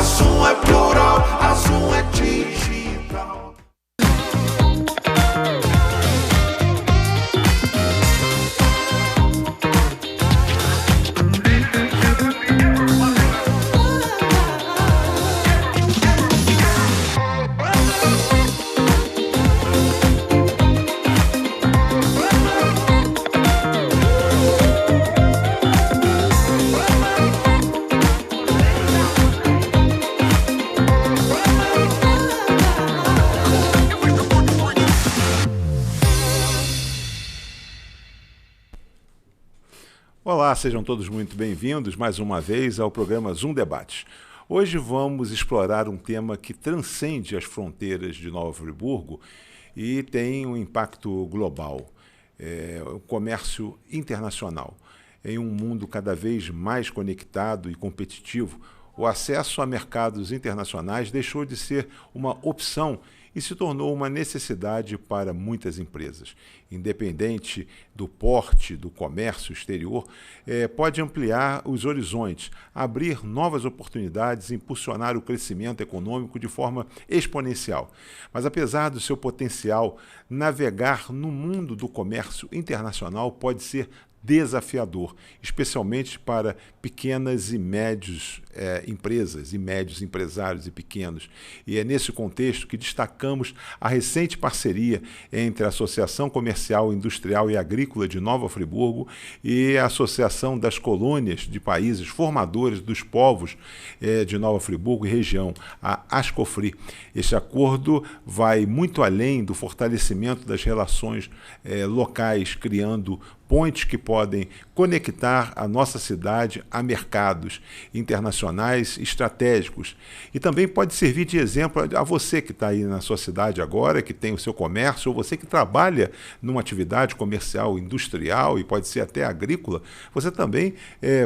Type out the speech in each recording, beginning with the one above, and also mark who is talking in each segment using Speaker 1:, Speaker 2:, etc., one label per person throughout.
Speaker 1: a Zoom é plural, a Zoom é digital.
Speaker 2: Olá, sejam todos muito bem-vindos mais uma vez ao programa Zoom Debates. Hoje vamos explorar um tema que transcende as fronteiras de Nova Friburgo e tem um impacto global, o comércio internacional. Em um mundo cada vez mais conectado e competitivo, o acesso a mercados internacionais deixou de ser uma opção e se tornou uma necessidade para muitas empresas. Independente do porte do comércio exterior, pode ampliar os horizontes, abrir novas oportunidades e impulsionar o crescimento econômico de forma exponencial. Mas, apesar do seu potencial, navegar no mundo do comércio internacional pode ser desafiador, especialmente para pequenas e médias empresas, e médios empresários e pequenos. E é nesse contexto que destacamos a recente parceria entre a Associação Comercial, Industrial e Agrícola de Nova Friburgo e a Associação das Colônias de Países Formadores dos Povos de Nova Friburgo e região, a ASCOFRI. Este acordo vai muito além do fortalecimento das relações locais, criando pontes que podem conectar a nossa cidade a mercados internacionais estratégicos. E também pode servir de exemplo a você que está aí na sua cidade agora, que tem o seu comércio, ou você que trabalha numa atividade comercial, industrial e pode ser até agrícola. Você também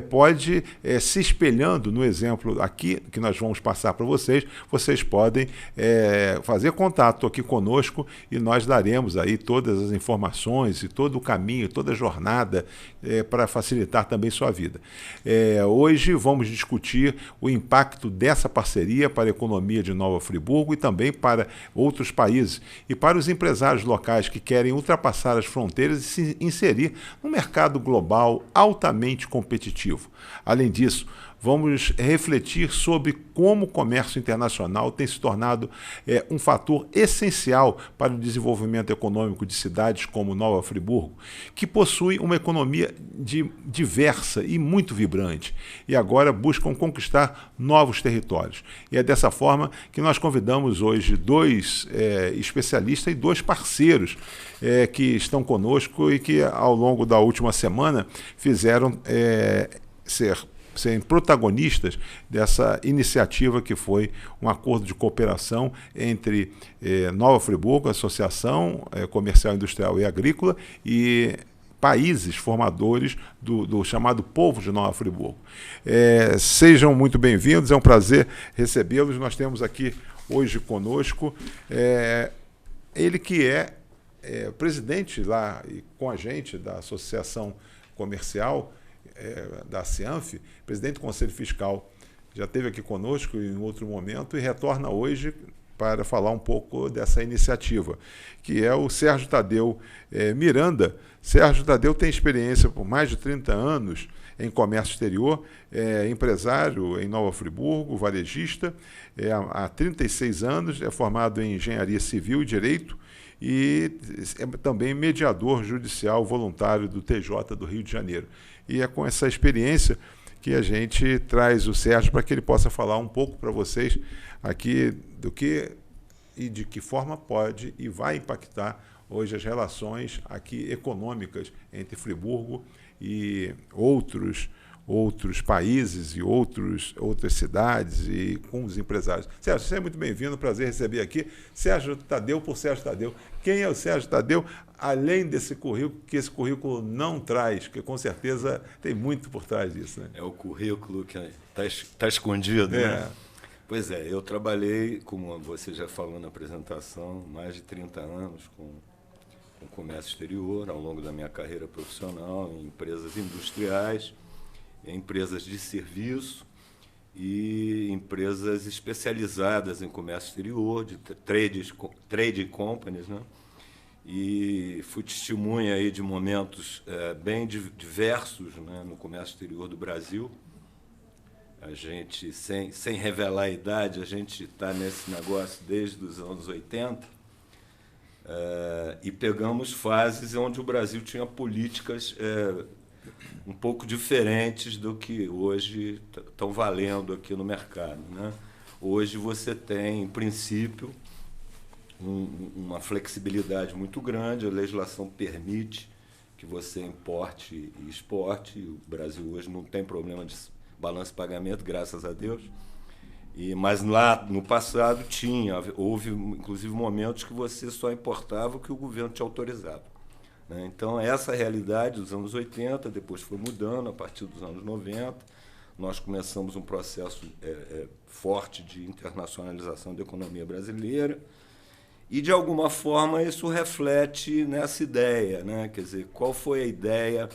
Speaker 2: pode, se espelhando no exemplo aqui, que nós vamos passar para vocês, vocês podem fazer contato aqui conosco e nós daremos aí todas as informações e todo o caminho, toda a jornada para facilitar também sua vida. Hoje vamos discutir o impacto dessa parceria para a economia de Nova Friburgo e também para outros países e para os empresários locais que querem ultrapassar as fronteiras e se inserir num mercado global altamente competitivo. Além disso, vamos refletir sobre como o comércio internacional tem se tornado um fator essencial para o desenvolvimento econômico de cidades como Nova Friburgo, que possui uma economia diversa e muito vibrante, e agora buscam conquistar novos territórios. E é dessa forma que nós convidamos hoje dois especialistas e dois parceiros que estão conosco e que, ao longo da última semana, fizeram serem protagonistas dessa iniciativa que foi um acordo de cooperação entre Nova Friburgo, Associação Comercial, Industrial e Agrícola, e países formadores do chamado Povo de Nova Friburgo. Sejam muito bem-vindos, é um prazer recebê-los. Nós temos aqui hoje conosco ele que é presidente lá e com a gente da Associação Comercial, da CIANF, presidente do Conselho Fiscal. Já esteve aqui conosco em outro momento e retorna hoje para falar um pouco dessa iniciativa, que é o Sérgio Tadeu Miranda. Sérgio Tadeu tem experiência por mais de 30 anos em comércio exterior, empresário em Nova Friburgo, varejista, há 36 anos, é formado em Engenharia Civil e Direito e é também mediador judicial voluntário do TJ do Rio de Janeiro. E é com essa experiência que a gente traz o Sérgio para que ele possa falar um pouco para vocês aqui do que e de que forma pode e vai impactar hoje as relações aqui econômicas entre Friburgo e outros países e outras cidades e com os empresários. Sérgio, você é muito bem-vindo, prazer receber aqui. Sérgio Tadeu por Sérgio Tadeu. Quem é o Sérgio Tadeu? Além desse currículo, que esse currículo não traz, que com certeza tem muito por trás disso, né?
Speaker 3: É o currículo que está escondido, né? Pois é, eu trabalhei, como você já falou na apresentação, mais de 30 anos com comércio exterior, ao longo da minha carreira profissional, em empresas industriais, em empresas de serviço, e empresas especializadas em comércio exterior, de trade companies, né? E fui testemunha aí de momentos bem diversos, né, no comércio exterior do Brasil. A gente, sem revelar a idade, a gente está nesse negócio desde os anos 80, e pegamos fases onde o Brasil tinha políticas um pouco diferentes do que hoje estão valendo aqui no mercado, né? Hoje você tem, em princípio, uma flexibilidade muito grande, a legislação permite que você importe e exporte. O Brasil hoje não tem problema de balanço de pagamento, graças a Deus. Mas lá no passado houve inclusive momentos que você só importava o que o governo te autorizava, né? Então, essa realidade dos anos 80, depois foi mudando a partir dos anos 90. Nós começamos um processo forte de internacionalização da economia brasileira. E, de alguma forma, isso reflete nessa ideia, né? Quer dizer, qual foi a ideia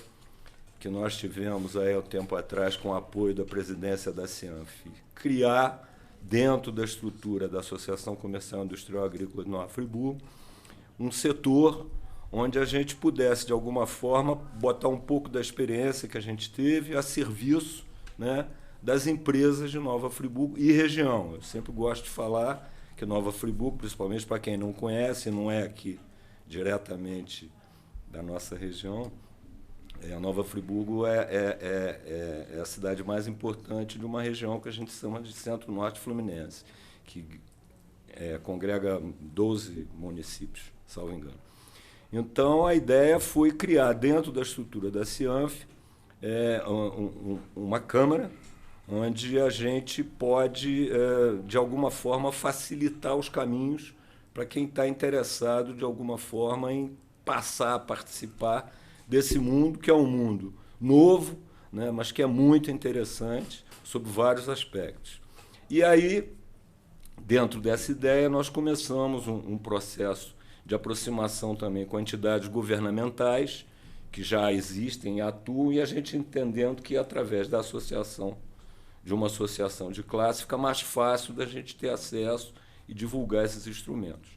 Speaker 3: que nós tivemos aí há um tempo atrás com o apoio da presidência da Cianf? Criar, dentro da estrutura da Associação Comercial Industrial Agrícola de Nova Friburgo, um setor onde a gente pudesse, de alguma forma, botar um pouco da experiência que a gente teve a serviço, né, das empresas de Nova Friburgo e região. Eu sempre gosto de falar que Nova Friburgo, principalmente para quem não conhece, não é aqui diretamente da nossa região, a Nova Friburgo é a cidade mais importante de uma região que a gente chama de Centro-Norte Fluminense, que congrega 12 municípios, salvo engano. Então, a ideia foi criar, dentro da estrutura da Cianf, uma Câmara onde a gente pode, de alguma forma, facilitar os caminhos para quem está interessado, de alguma forma, em passar a participar desse mundo, que é um mundo novo, né, mas que é muito interessante, sob vários aspectos. E aí, dentro dessa ideia, nós começamos um processo de aproximação também com entidades governamentais, que já existem e atuam, e a gente entendendo que, através da associação, de uma associação de classe, fica mais fácil da gente ter acesso e divulgar esses instrumentos.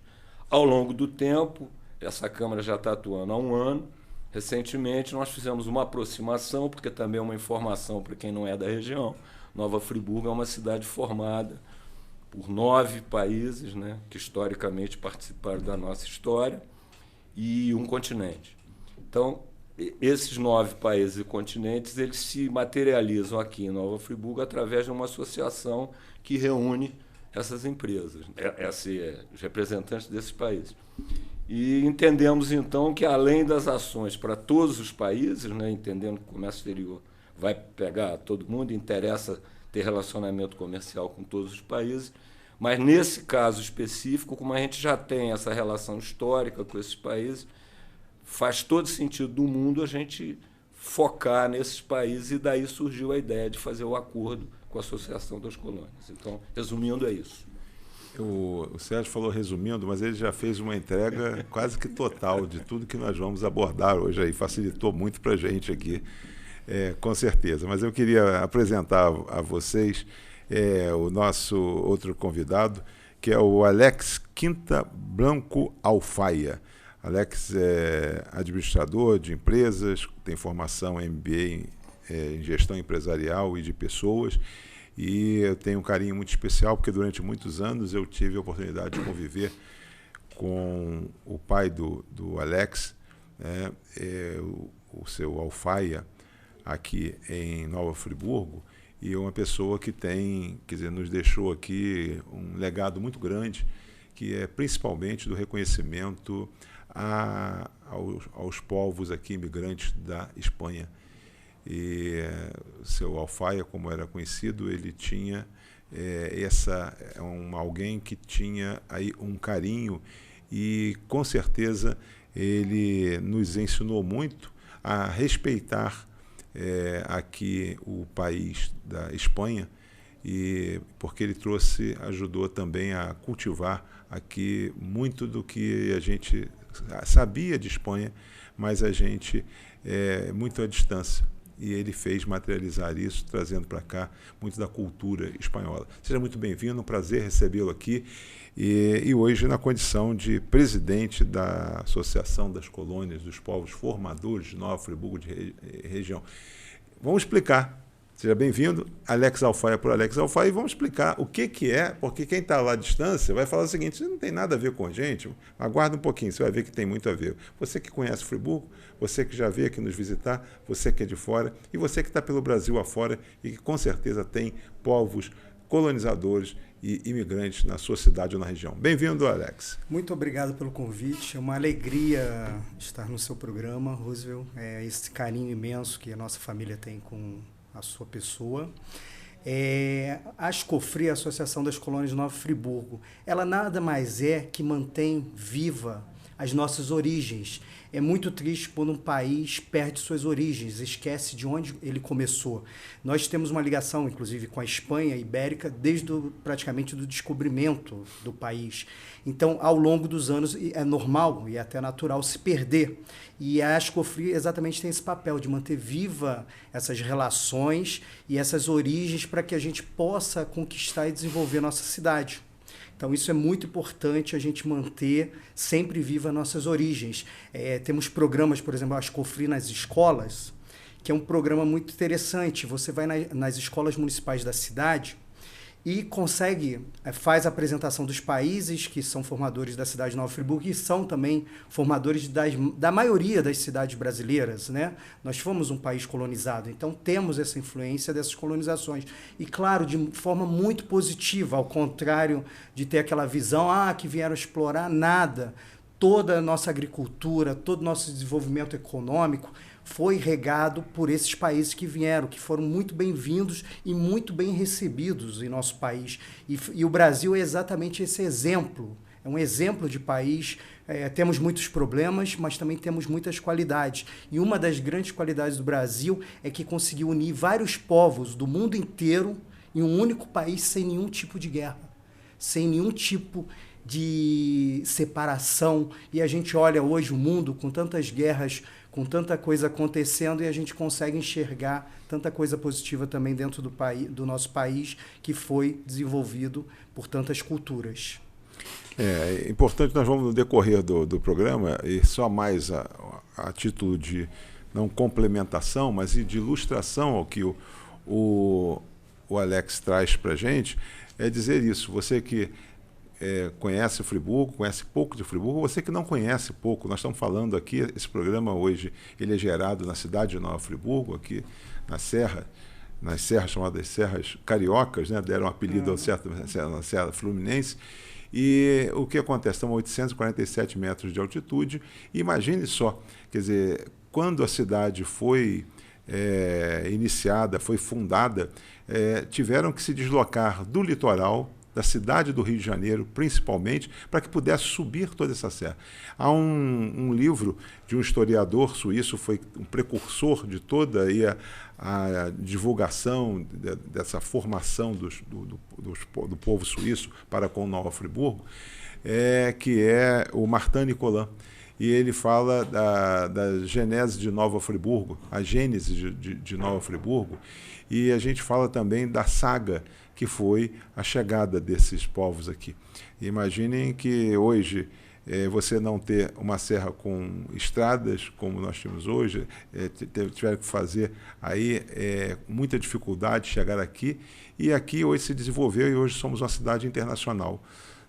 Speaker 3: Ao longo do tempo, essa Câmara já está atuando há um ano. Recentemente, nós fizemos uma aproximação, porque também é uma informação para quem não é da região. Nova Friburgo é uma cidade formada por 9 países, né, que historicamente participaram da nossa história, e um continente. Então, esses 9 países e continentes, eles se materializam aqui em Nova Friburgo através de uma associação que reúne essas empresas, os representantes desses países. E entendemos, então, que, além das ações para todos os países, né, entendendo que o comércio exterior vai pegar todo mundo, interessa ter relacionamento comercial com todos os países, mas, nesse caso específico, como a gente já tem essa relação histórica com esses países, faz todo sentido do mundo a gente focar nesses países, e daí surgiu a ideia de fazer o acordo com a Associação das Colônias. Então, resumindo, é isso.
Speaker 2: O Sérgio falou resumindo, mas ele já fez uma entrega quase que total de tudo que nós vamos abordar hoje aí, facilitou muito para a gente aqui, com certeza. Mas eu queria apresentar a vocês o nosso outro convidado, que é o Alex Quinta Blanco Alfaia. Alex é administrador de empresas, tem formação MBA em gestão empresarial e de pessoas, e eu tenho um carinho muito especial porque durante muitos anos eu tive a oportunidade de conviver com o pai do Alex, né, o seu Alfaia, aqui em Nova Friburgo, e é uma pessoa que tem, quer dizer, nos deixou aqui um legado muito grande, que é principalmente do reconhecimento aos povos aqui imigrantes da Espanha. E o seu Alfaia, como era conhecido, ele tinha alguém que tinha aí um carinho, e com certeza ele nos ensinou muito a respeitar aqui o país da Espanha, e porque ele ajudou também a cultivar aqui muito do que a gente sabia de Espanha, mas a gente muito à distância. e ele fez materializar isso, trazendo para cá muito da cultura espanhola. Seja muito bem-vindo, um prazer recebê-lo aqui, e hoje na condição de presidente da Associação das Colônias dos Povos Formadores de Nova Friburgo de região. Vamos explicar. Seja bem-vindo, Alex Alfaia por Alex Alfaia, e vamos explicar o que é, porque quem está lá à distância vai falar o seguinte: isso não tem nada a ver com a gente, aguarda um pouquinho, você vai ver que tem muito a ver. Você que conhece Friburgo, você que já veio aqui nos visitar, você que é de fora, e você que está pelo Brasil afora e que com certeza tem povos colonizadores e imigrantes na sua cidade ou na região. Bem-vindo, Alex.
Speaker 4: Muito obrigado pelo convite, é uma alegria estar no seu programa, Roosevelt, esse carinho imenso que a nossa família tem com a sua pessoa. A ASCOFRI, a Associação das Colônias de Nova Friburgo, ela nada mais é que mantém viva as nossas origens. É muito triste quando um país perde suas origens, esquece de onde ele começou. Nós temos uma ligação, inclusive, com a Espanha ibérica desde praticamente do descobrimento do país. Então, ao longo dos anos, é normal e até natural se perder. E a ASCOFRI exatamente tem esse papel de manter viva essas relações e essas origens para que a gente possa conquistar e desenvolver nossa cidade. Então, isso é muito importante, a gente manter sempre viva nossas origens. Temos programas, por exemplo, a ASCOFRI nas escolas, que é um programa muito interessante. Você vai nas escolas municipais da cidade e faz a apresentação dos países que são formadores da cidade de Nova Friburgo e são também formadores da maioria das cidades brasileiras, né? Nós fomos um país colonizado, então temos essa influência dessas colonizações. E, claro, de forma muito positiva, ao contrário de ter aquela visão, que vieram explorar, nada. Toda a nossa agricultura, todo o nosso desenvolvimento econômico foi regado por esses países que vieram, que foram muito bem-vindos e muito bem recebidos em nosso país. E o Brasil é exatamente esse exemplo, é um exemplo de país. Temos muitos problemas, mas também temos muitas qualidades. E uma das grandes qualidades do Brasil é que conseguiu unir vários povos do mundo inteiro em um único país sem nenhum tipo de guerra, sem nenhum tipo de separação. E a gente olha hoje o mundo com tantas guerras, com tanta coisa acontecendo, e a gente consegue enxergar tanta coisa positiva também dentro do nosso país, que foi desenvolvido por tantas culturas.
Speaker 2: É importante, nós vamos no decorrer do programa, e só mais a título de, não complementação, mas de ilustração ao que o Alex traz para a gente, é dizer isso: você que conhece Friburgo, conhece pouco de Friburgo, você que não conhece pouco, nós estamos falando aqui, esse programa hoje, ele é gerado na cidade de Nova Friburgo, aqui nas serras chamadas Serras Cariocas, né, deram um apelido na Serra Fluminense, e o que acontece? Estamos a 847 metros de altitude, e imagine só, quer dizer, quando a cidade foi iniciada, foi fundada, tiveram que se deslocar do litoral, da cidade do Rio de Janeiro, principalmente, para que pudesse subir toda essa serra. Há um livro de um historiador suíço, foi um precursor de toda aí a divulgação dessa formação do povo suíço para com Nova Friburgo, que é o Martin Nicolas. E ele fala da genese de Nova Friburgo, a gênese de Nova Friburgo, e a gente fala também da saga que foi a chegada desses povos aqui. Imaginem que hoje você não ter uma serra com estradas como nós temos hoje, tiveram que fazer aí muita dificuldade de chegar aqui, e aqui hoje se desenvolveu e hoje somos uma cidade internacional.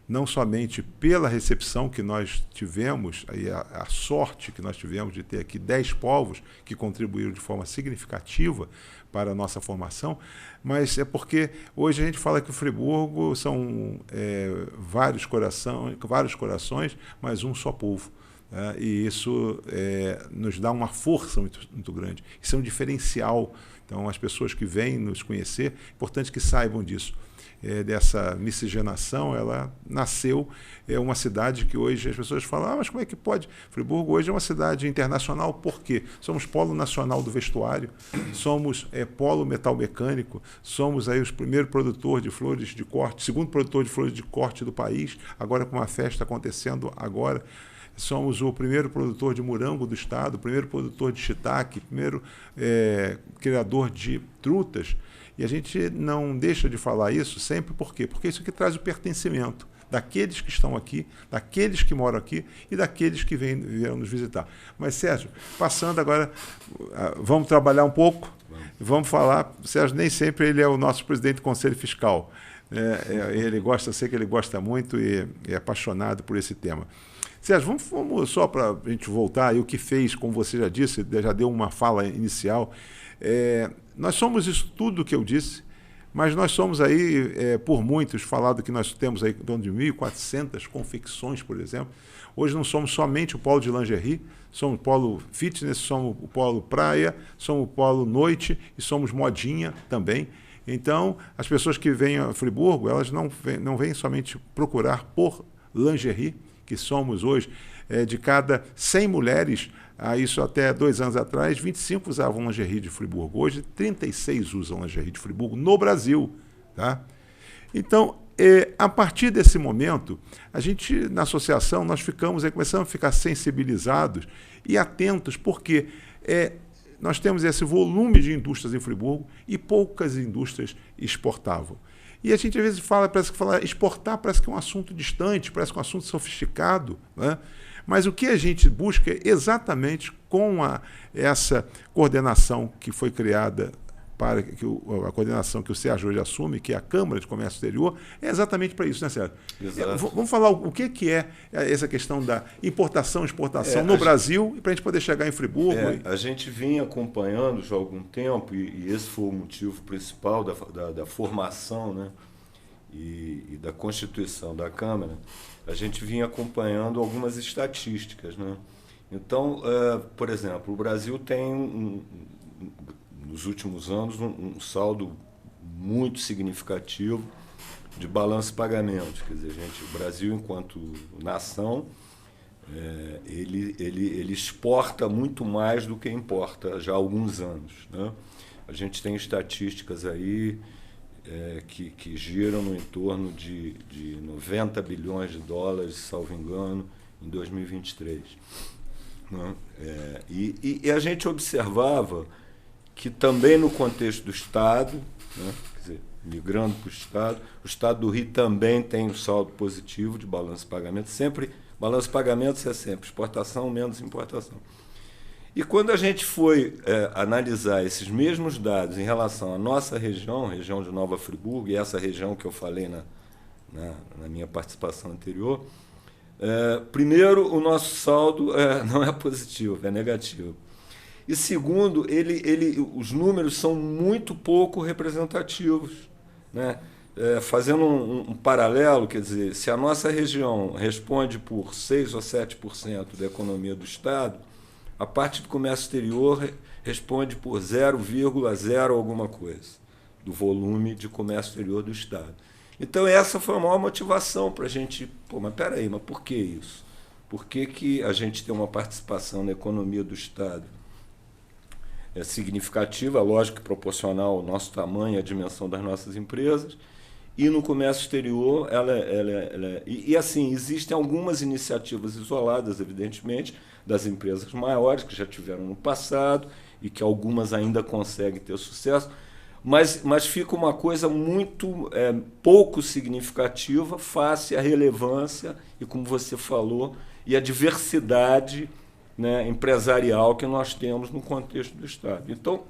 Speaker 2: Não somente pela recepção que nós tivemos, aí a sorte que nós tivemos de ter aqui 10 povos que contribuíram de forma significativa para a nossa formação, mas é porque hoje a gente fala que o Friburgo são vários corações, mas um só povo. E isso nos dá uma força muito grande. Isso é um diferencial. Então, as pessoas que vêm nos conhecer, é importante que saibam disso. Dessa miscigenação, ela nasceu, uma cidade que hoje as pessoas falam, mas como é que pode? Friburgo hoje é uma cidade internacional, por quê? Somos polo nacional do vestuário, somos polo metal mecânico, somos aí os primeiros produtores de flores de corte, segundo produtor de flores de corte do país, agora com uma festa acontecendo agora. somos o primeiro produtor de morango do estado, o primeiro produtor de shiitake, primeiro criador de trutas. E a gente não deixa de falar isso sempre, por quê? Porque isso que traz o pertencimento daqueles que estão aqui, daqueles que moram aqui e daqueles que vieram nos visitar. Mas, Sérgio, passando agora, vamos trabalhar um pouco, vamos falar. Sérgio, nem sempre ele é o nosso presidente do Conselho Fiscal. Ele gosta, sei que ele gosta muito e é apaixonado por esse tema. Sérgio, vamos só para a gente voltar, e o que fez, como você já disse, já deu uma fala inicial. Nós somos isso tudo que eu disse, mas nós somos aí, por muitos, falado que nós temos aí em torno de 1.400 confecções, por exemplo. Hoje não somos somente o polo de lingerie, somos o polo fitness, somos o polo praia, somos o polo noite e somos modinha também. Então, as pessoas que vêm a Friburgo, elas não vêm somente procurar por lingerie, que somos hoje, de cada 100 mulheres, isso até 2 anos atrás, 25 usavam lingerie de Friburgo. Hoje, 36 usam lingerie de Friburgo no Brasil. Tá? Então, a partir desse momento, a gente, na associação, nós começamos a ficar sensibilizados e atentos, porque nós temos esse volume de indústrias em Friburgo e poucas indústrias exportavam. E a gente, às vezes, exportar parece que é um assunto distante, parece que é um assunto sofisticado, né? Mas o que a gente busca exatamente com essa coordenação que foi criada, a coordenação que o Sérgio hoje assume, que é a Câmara de Comércio Exterior, é exatamente para isso, né, Sérgio?
Speaker 3: Exato.
Speaker 2: Vamos falar o que é essa questão da importação e exportação no Brasil, para a gente poder chegar em Friburgo.
Speaker 3: A gente vinha acompanhando já há algum tempo, e esse foi o motivo principal da formação, né, e da constituição da Câmara. A gente vinha acompanhando algumas estatísticas, né? Então, por exemplo, o Brasil tem, nos últimos anos, um saldo muito significativo de balanço e pagamentos. Quer dizer, o Brasil, enquanto nação, ele exporta muito mais do que importa já há alguns anos, né? A gente tem estatísticas aí que giram no entorno de 90 bilhões de dólares, salvo engano, em 2023. Né? E a gente observava que também no contexto do Estado, né, quer dizer, migrando para o Estado do Rio também tem um saldo positivo de balanço e pagamento. Sempre, balanço e pagamentos é sempre exportação menos importação. E quando a gente foi analisar esses mesmos dados em relação à nossa região de Nova Friburgo, e essa região que eu falei na minha participação anterior, primeiro, o nosso saldo não é positivo, é negativo. E segundo, os números são muito pouco representativos, né? Fazendo um paralelo, quer dizer, se a nossa região responde por 6 ou 7% da economia do Estado, a parte do comércio exterior responde por 0,0 alguma coisa do volume de comércio exterior do Estado. Então, essa foi a maior motivação para a gente... mas peraí, mas por que isso? Por que a gente tem uma participação na economia do Estado significativa, lógico que proporcional ao nosso tamanho e à dimensão das nossas empresas, e no comércio exterior, e assim, existem algumas iniciativas isoladas, evidentemente, das empresas maiores, que já tiveram no passado, e que algumas ainda conseguem ter sucesso, mas fica uma coisa muito pouco significativa face à relevância e, como você falou, e a diversidade, né, empresarial que nós temos no contexto do Estado. Então,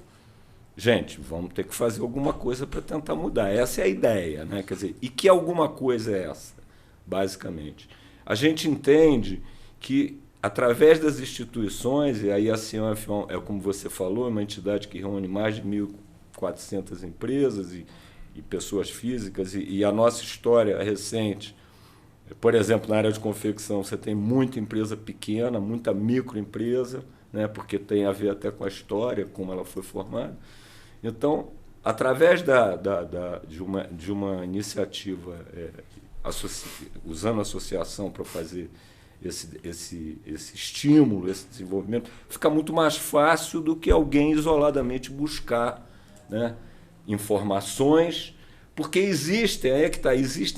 Speaker 3: gente, vamos ter que fazer alguma coisa para tentar mudar. Essa é a ideia, né? Quer dizer, e que alguma coisa é essa, basicamente? A gente entende que, através das instituições, e aí a CIANF como você falou, é uma entidade que reúne mais de 1.400 empresas e pessoas físicas, e a nossa história recente, por exemplo, na área de confecção, você tem muita empresa pequena, muita microempresa, né, porque tem a ver até com a história, como ela foi formada. Então, através de uma iniciativa, usando a associação para fazer esse estímulo, esse desenvolvimento, fica muito mais fácil do que alguém isoladamente buscar, né, informações Porque existem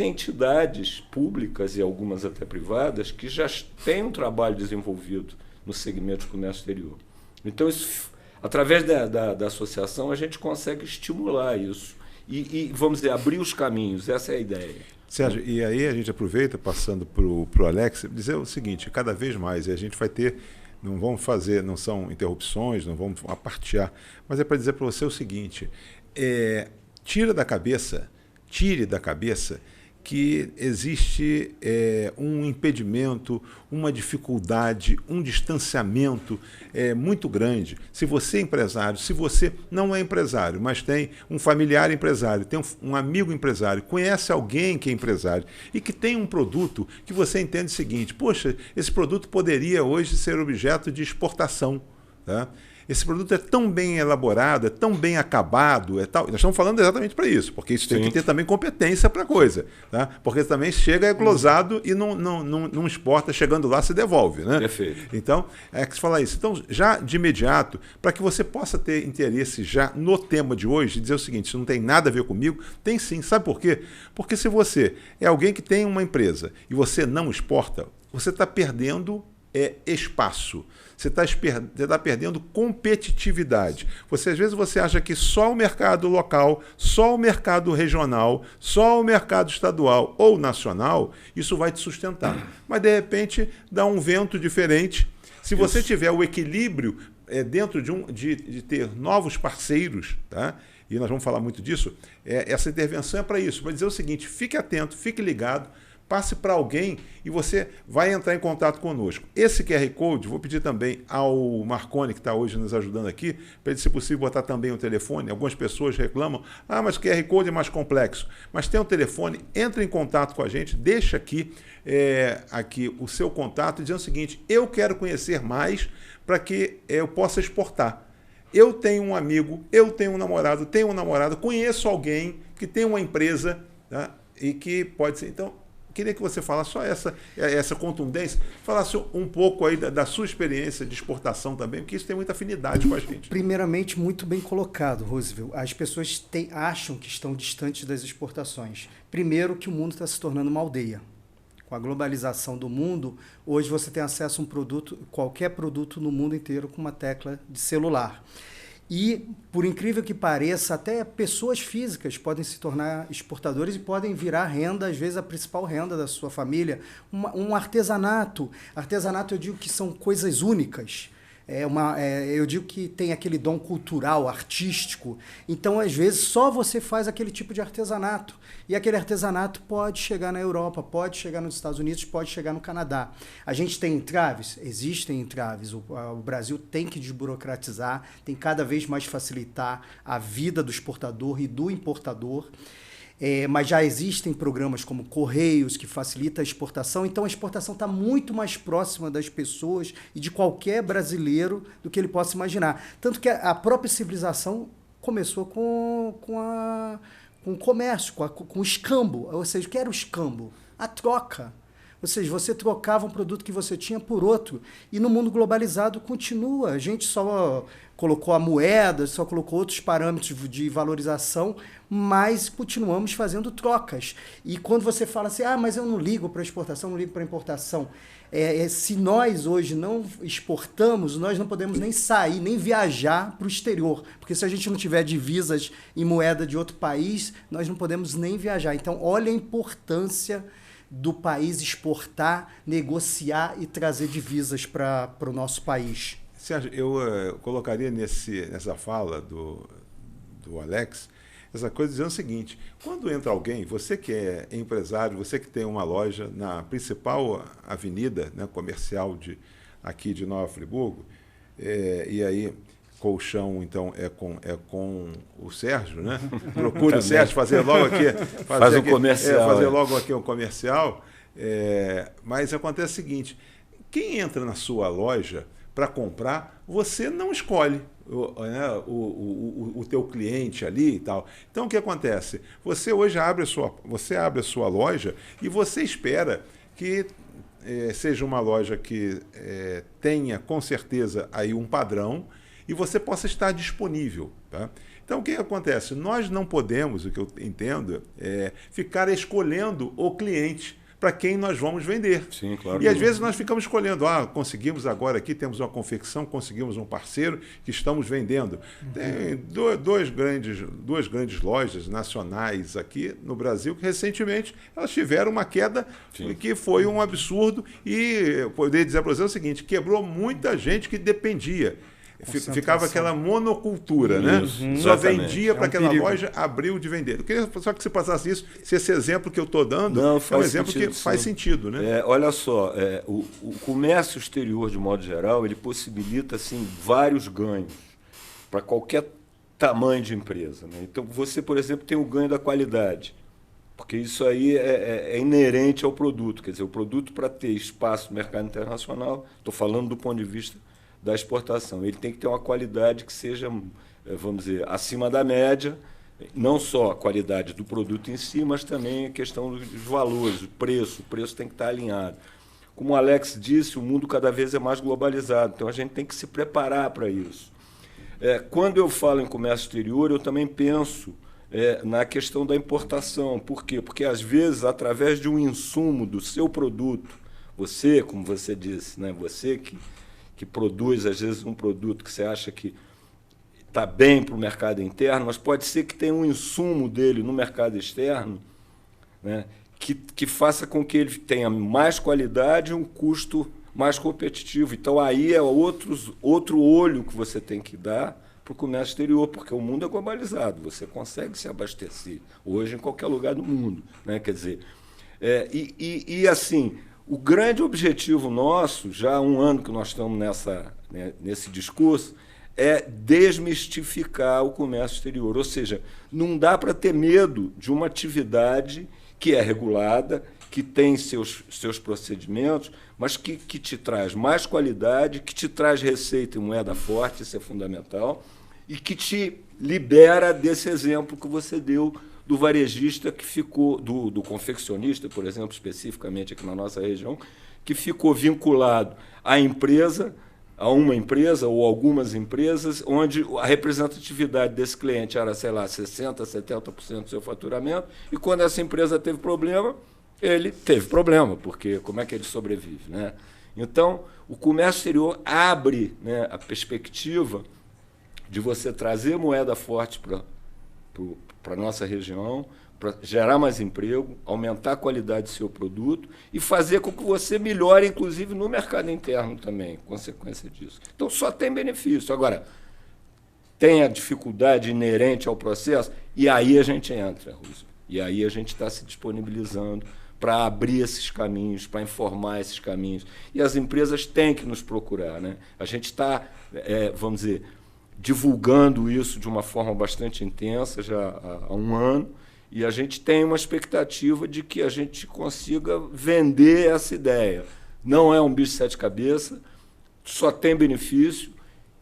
Speaker 3: entidades públicas e algumas até privadas que já têm um trabalho desenvolvido no segmento de comércio exterior. Então, através da associação, a gente consegue estimular isso e, vamos dizer, abrir os caminhos. Essa é a ideia.
Speaker 2: Sérgio, e aí a gente aproveita, passando para o Alex, dizer o seguinte, cada vez mais, e a gente vai ter, não vamos fazer, não são interrupções, não vamos apartear, mas é para dizer para você o seguinte, tire da cabeça que existe um impedimento, uma dificuldade, um distanciamento muito grande. Se você é empresário, se você não é empresário, mas tem um familiar empresário, tem um amigo empresário, conhece alguém que é empresário e que tem um produto que você entende o seguinte, poxa, esse produto poderia hoje ser objeto de exportação, tá? Esse produto é tão bem elaborado, é tão bem acabado, nós estamos falando exatamente para isso, porque isso tem que ter também competência para a coisa, tá? Porque também chega, é glosado e não exporta, chegando lá se devolve, né?
Speaker 3: Perfeito.
Speaker 2: Então, é que se fala isso. Então, já de imediato, para que você possa ter interesse já no tema de hoje, dizer o seguinte, isso não tem nada a ver comigo, tem sim. Sabe por quê? Porque se você é alguém que tem uma empresa e você não exporta, você está perdendo espaço. Você está perdendo competitividade. Às vezes você acha que só o mercado local, só o mercado regional, só o mercado estadual ou nacional, isso vai te sustentar. Mas, de repente, dá um vento diferente. Se você tiver o equilíbrio dentro de ter novos parceiros, tá? E nós vamos falar muito disso, essa intervenção é para isso, para dizer o seguinte, fique atento, fique ligado, passe para alguém e você vai entrar em contato conosco. Esse QR Code, vou pedir também ao Marconi, que está hoje nos ajudando aqui, para ele, se possível, botar também o telefone. Algumas pessoas reclamam, mas o QR Code é mais complexo. Mas tem um telefone, entre em contato com a gente, deixa aqui o seu contato, dizendo o seguinte, eu quero conhecer mais para que eu possa exportar. Eu tenho um amigo, eu tenho um namorado, conheço alguém que tem uma empresa, tá? E que pode ser... Então, queria que você falasse só essa contundência, falasse um pouco aí da sua experiência de exportação também, porque isso tem muita afinidade com a gente.
Speaker 4: Primeiramente, muito bem colocado, Roosevelt. As pessoas acham que estão distantes das exportações. Primeiro, que o mundo está se tornando uma aldeia. Com a globalização do mundo, hoje você tem acesso a um produto, qualquer produto no mundo inteiro com uma tecla de celular. E, por incrível que pareça, até pessoas físicas podem se tornar exportadores e podem virar renda, às vezes a principal renda da sua família. Um artesanato. Artesanato, eu digo que são coisas únicas. Eu digo que tem aquele dom cultural, artístico. Então, às vezes, só você faz aquele tipo de artesanato. E aquele artesanato pode chegar na Europa, pode chegar nos Estados Unidos, pode chegar no Canadá. A gente tem entraves? Existem entraves. O Brasil tem que desburocratizar, tem cada vez mais facilitar a vida do exportador e do importador. Mas já existem programas como Correios, que facilita a exportação. Então, a exportação está muito mais próxima das pessoas e de qualquer brasileiro do que ele possa imaginar. Tanto que a própria civilização começou com o comércio, com o escambo. Ou seja, o que era o escambo? A troca. Ou seja, você trocava um produto que você tinha por outro. E no mundo globalizado continua. A gente só colocou a moeda, só colocou outros parâmetros de valorização, mas continuamos fazendo trocas. E quando você fala assim, mas eu não ligo para exportação, não ligo para importação. Se nós hoje não exportamos, nós não podemos nem sair, nem viajar para o exterior. Porque se a gente não tiver divisas em moeda de outro país, nós não podemos nem viajar. Então, olha a importância do país exportar, negociar e trazer divisas para o nosso país.
Speaker 2: Sérgio, eu colocaria nessa fala do Alex, essa coisa dizendo o seguinte, quando entra alguém, você que é empresário, você que tem uma loja na principal avenida, né, comercial aqui de Nova Friburgo, e aí colchão, então, é com o Sérgio, né? Procura o Sérgio fazer logo aqui...
Speaker 3: Faz um comercial.
Speaker 2: Fazer logo aqui um comercial. Mas acontece o seguinte, quem entra na sua loja para comprar, você não escolhe o teu cliente ali e tal. Então, o que acontece? Você hoje abre a sua loja e você espera que seja uma loja que tenha, com certeza, aí um padrão e você possa estar disponível. Tá? Então, o que acontece? Nós não podemos, o que eu entendo, ficar escolhendo o cliente para quem nós vamos vender.
Speaker 3: Sim, claro.
Speaker 2: E às vezes nós ficamos escolhendo, conseguimos agora aqui, temos uma confecção, conseguimos um parceiro que estamos vendendo. Tem duas grandes lojas nacionais aqui no Brasil que recentemente elas tiveram uma queda que foi um absurdo e eu poderia dizer para você o seguinte, quebrou muita gente que dependia. Ficava aquela monocultura, né? Só
Speaker 3: exatamente.
Speaker 2: vendia para aquela
Speaker 4: perigo.
Speaker 2: loja, abriu de vender. Eu queria só que você passasse isso, se esse exemplo que eu estou dando
Speaker 3: Não,
Speaker 2: é um
Speaker 3: faz
Speaker 2: exemplo
Speaker 3: sentido,
Speaker 2: que faz
Speaker 3: sim.
Speaker 2: sentido, né?
Speaker 3: Olha só, o comércio exterior, de modo geral, ele possibilita assim, vários ganhos para qualquer tamanho de empresa. Né? Então, você, por exemplo, tem o ganho da qualidade, porque isso aí é inerente ao produto. Quer dizer, o produto, para ter espaço no mercado internacional, estou falando do ponto de vista da exportação, ele tem que ter uma qualidade que seja, vamos dizer, acima da média, não só a qualidade do produto em si, mas também a questão dos valores, o preço tem que estar alinhado. Como o Alex disse, o mundo cada vez é mais globalizado, então a gente tem que se preparar para isso. Quando eu falo em comércio exterior, eu também penso na questão da importação. Por quê? Porque, às vezes, através de um insumo do seu produto, você, como você disse, né, você que produz, às vezes, um produto que você acha que está bem para o mercado interno, mas pode ser que tenha um insumo dele no mercado externo, né, que faça com que ele tenha mais qualidade e um custo mais competitivo. Então, aí é outro olho que você tem que dar para o comércio exterior, porque o mundo é globalizado, você consegue se abastecer hoje em qualquer lugar do mundo. Né? Quer dizer, assim, o grande objetivo nosso, já há um ano que nós estamos nesse discurso, é desmistificar o comércio exterior. Ou seja, não dá para ter medo de uma atividade que é regulada, que tem seus procedimentos, mas que te traz mais qualidade, que te traz receita e moeda forte, isso é fundamental, e que te libera desse exemplo que você deu do varejista que ficou, do confeccionista, por exemplo, especificamente aqui na nossa região, que ficou vinculado à empresa, a uma empresa ou algumas empresas, onde a representatividade desse cliente era, sei lá, 60%, 70% do seu faturamento, e quando essa empresa teve problema, ele teve problema, porque como é que ele sobrevive? Né? Então, o comércio exterior abre, né, a perspectiva de você trazer moeda forte para a nossa região, para gerar mais emprego, aumentar a qualidade do seu produto e fazer com que você melhore, inclusive, no mercado interno também, consequência disso. Então, só tem benefício. Agora, tem a dificuldade inerente ao processo, e aí a gente entra, Rússio. E aí a gente está se disponibilizando para abrir esses caminhos, para informar esses caminhos. E as empresas têm que nos procurar. Né? A gente está, vamos dizer, divulgando isso de uma forma bastante intensa já há um ano, e a gente tem uma expectativa de que a gente consiga vender essa ideia. Não é um bicho de sete cabeças, só tem benefício,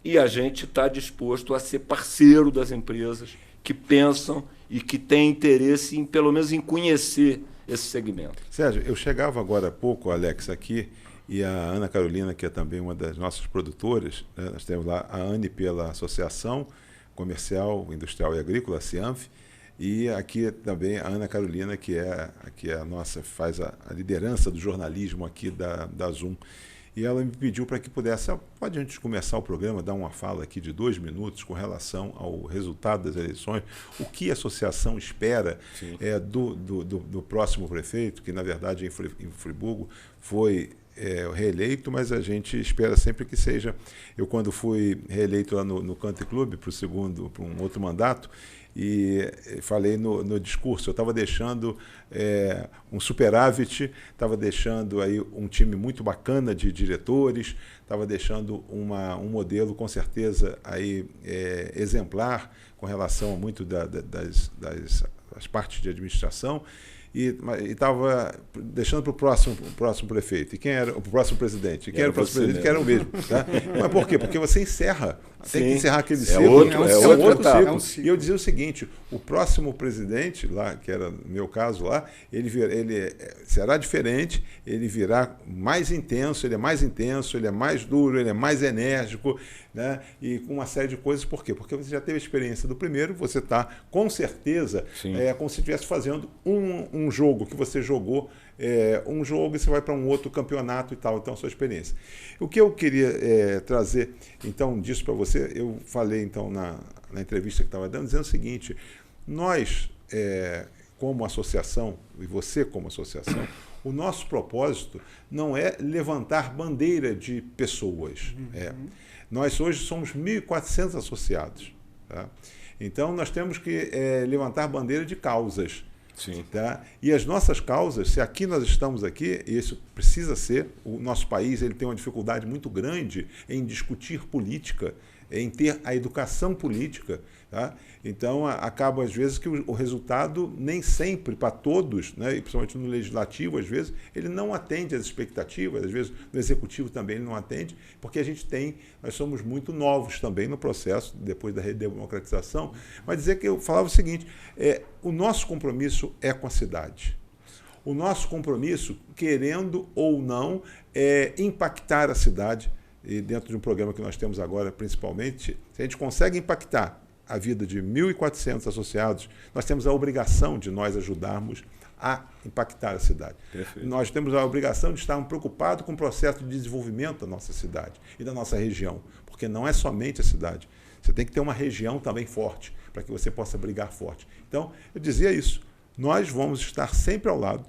Speaker 3: e a gente está disposto a ser parceiro das empresas que pensam e que têm interesse em, pelo menos, em conhecer esse segmento.
Speaker 2: Sérgio, eu chegava agora há pouco, Alex, aqui, e a Ana Carolina, que é também uma das nossas produtoras, né, nós temos lá a ANE pela Associação Comercial, Industrial e Agrícola, a CIANF, e aqui também a Ana Carolina, que é a nossa, faz a liderança do jornalismo aqui da Zoom. E ela me pediu para que pudesse, pode antes de começar o programa, dar uma fala aqui de 2 minutos com relação ao resultado das eleições, o que a associação espera do próximo prefeito, que na verdade em Friburgo foi reeleito, mas a gente espera sempre que seja. Eu, quando fui reeleito lá no Country Club para um outro mandato, e falei no discurso, eu estava deixando um superávit, estava deixando aí um time muito bacana de diretores, estava deixando um modelo com certeza aí, exemplar com relação a muito das partes de administração, e estava deixando para o próximo prefeito. E quem era o próximo presidente? E quem era o próximo presidente? Que era o mesmo. Tá? Mas por quê? Porque você encerra. Tem que encerrar aquele ciclo. Outro ciclo. E eu dizia o seguinte, o próximo presidente, lá, que era no meu caso lá, ele será diferente, ele virá mais intenso, ele é mais intenso, ele é mais duro, ele é mais enérgico, né? E com uma série de coisas. Por quê? Porque você já teve a experiência do primeiro, você está, com certeza, como se estivesse fazendo um jogo que você jogou, um jogo e você vai para um outro campeonato e tal, então a sua experiência. O que eu queria trazer, então, disso para você, eu falei, então, na entrevista que estava dando, dizendo o seguinte, nós, como associação, e você como associação, o nosso propósito não é levantar bandeira de pessoas. Nós hoje somos 1.400 associados. Tá? Então, nós temos que levantar bandeira de causas.
Speaker 3: Sim.
Speaker 2: Tá? E as nossas causas, se aqui nós estamos aqui, e isso precisa ser, o nosso país ele tem uma dificuldade muito grande em discutir política, em ter a educação política. Tá? Então, acaba às vezes que o resultado nem sempre para todos, né, e principalmente no legislativo, às vezes, ele não atende às expectativas, às vezes no executivo também ele não atende, porque nós somos muito novos também no processo, depois da redemocratização, mas dizer que eu falava o seguinte, o nosso compromisso é com a cidade. O nosso compromisso, querendo ou não, é impactar a cidade, e dentro de um programa que nós temos agora, principalmente, se a gente consegue impactar a vida de 1.400 associados, nós temos a obrigação de nós ajudarmos a impactar a cidade.
Speaker 3: Perfeito.
Speaker 2: Nós temos a obrigação de estarmos preocupados com o processo de desenvolvimento da nossa cidade e da nossa região, porque não é somente a cidade. Você tem que ter uma região também forte, para que você possa brigar forte. Então, eu dizia isso, nós vamos estar sempre ao lado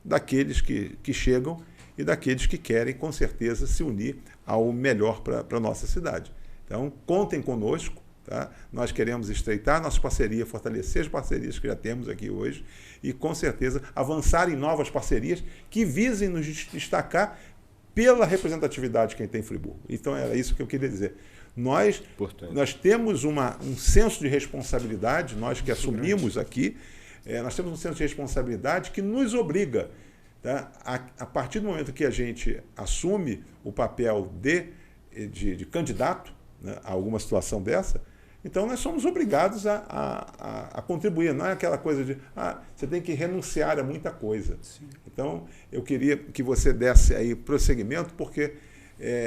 Speaker 2: daqueles que chegam e daqueles que querem, com certeza, se unir ao melhor para a nossa cidade. Então, contem conosco. Tá? Nós queremos estreitar nossa parceria, fortalecer as parcerias que já temos aqui hoje e, com certeza, avançar em novas parcerias que visem nos destacar pela representatividade que a gente tem em Friburgo. Então, era isso que eu queria dizer. Nós temos um senso de responsabilidade, nós que assumimos aqui, nós temos um senso de responsabilidade que nos obriga, tá? A partir do momento que a gente assume o papel de candidato, né, a alguma situação dessa, então nós somos obrigados a contribuir, não é aquela coisa de você tem que renunciar a muita coisa. Sim. Então eu queria que você desse aí prosseguimento, porque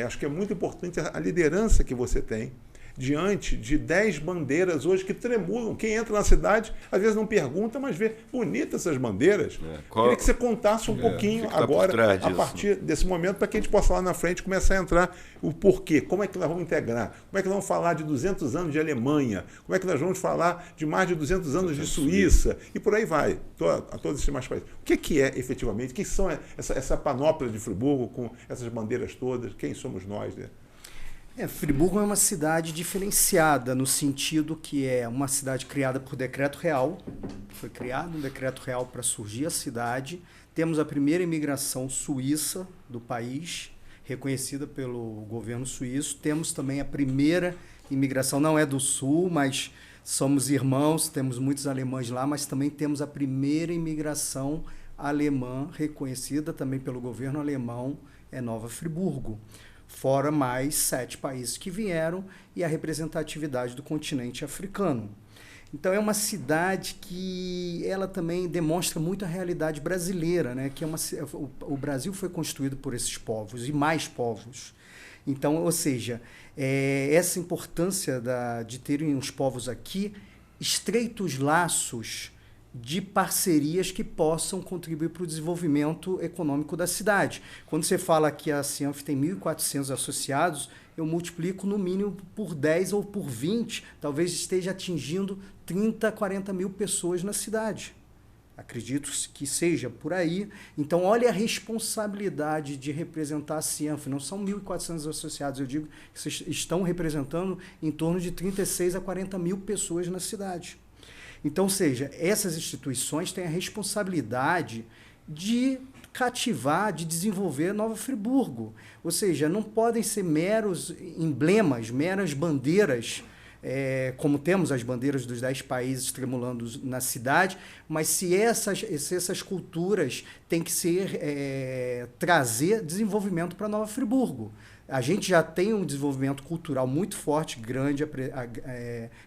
Speaker 2: acho que é muito importante a liderança que você tem diante de 10 bandeiras hoje que tremulam. Quem entra na cidade, às vezes não pergunta, mas vê bonitas essas bandeiras. Queria que você contasse um pouquinho agora, a partir desse momento, para que a gente possa lá na frente começar a entrar o porquê, como é que nós vamos integrar, como é que nós vamos falar de 200 anos de Alemanha, como é que nós vamos falar de mais de 200 anos de Suíça, e por aí vai, a todos esses mais países. O que é efetivamente, quem são essa panóplia de Friburgo com essas bandeiras todas, quem somos nós, né?
Speaker 4: Friburgo é uma cidade diferenciada no sentido que é uma cidade criada por decreto real. Foi criado um decreto real para surgir a cidade. Temos a primeira imigração suíça do país, reconhecida pelo governo suíço. Temos também a primeira imigração, não é do sul, mas somos irmãos, temos muitos alemães lá, mas também temos a primeira imigração alemã reconhecida também pelo governo alemão, Nova Friburgo. Fora mais 7 países que vieram e a representatividade do continente africano. Então é uma cidade que ela também demonstra muito a realidade brasileira, né? Que o Brasil foi constituído por esses povos e mais povos. Então, ou seja, essa importância de terem os povos aqui, estreitos laços de parcerias que possam contribuir para o desenvolvimento econômico da cidade. Quando você fala que a Cianf tem 1.400 associados, eu multiplico no mínimo por 10 ou por 20, talvez esteja atingindo 30, 40 mil pessoas na cidade. Acredito que seja por aí. Então, olha a responsabilidade de representar a Cianf. Não são 1.400 associados, eu digo que vocês estão representando em torno de 36 a 40 mil pessoas na cidade. Então, ou seja, essas instituições têm a responsabilidade de cativar, de desenvolver Nova Friburgo. Ou seja, não podem ser meros emblemas, meras bandeiras como temos as bandeiras dos 10 países tremulando na cidade, mas se essas culturas têm que trazer desenvolvimento para Nova Friburgo. A gente já tem um desenvolvimento cultural muito forte, grande,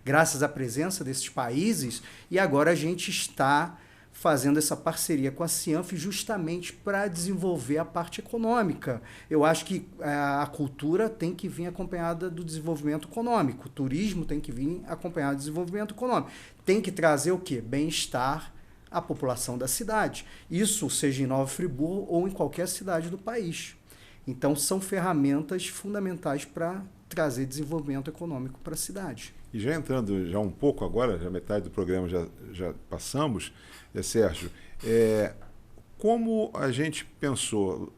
Speaker 4: graças à presença desses países, e agora a gente está fazendo essa parceria com a Cianf justamente para desenvolver a parte econômica. Eu acho que a cultura tem que vir acompanhada do desenvolvimento econômico, o turismo tem que vir acompanhado do desenvolvimento econômico. Tem que trazer o quê? Bem-estar à população da cidade. Isso seja em Nova Friburgo ou em qualquer cidade do país. Então, são ferramentas fundamentais para trazer desenvolvimento econômico para a cidade.
Speaker 2: E já entrando já um pouco agora, já metade do programa já passamos, Sérgio, como a gente pensou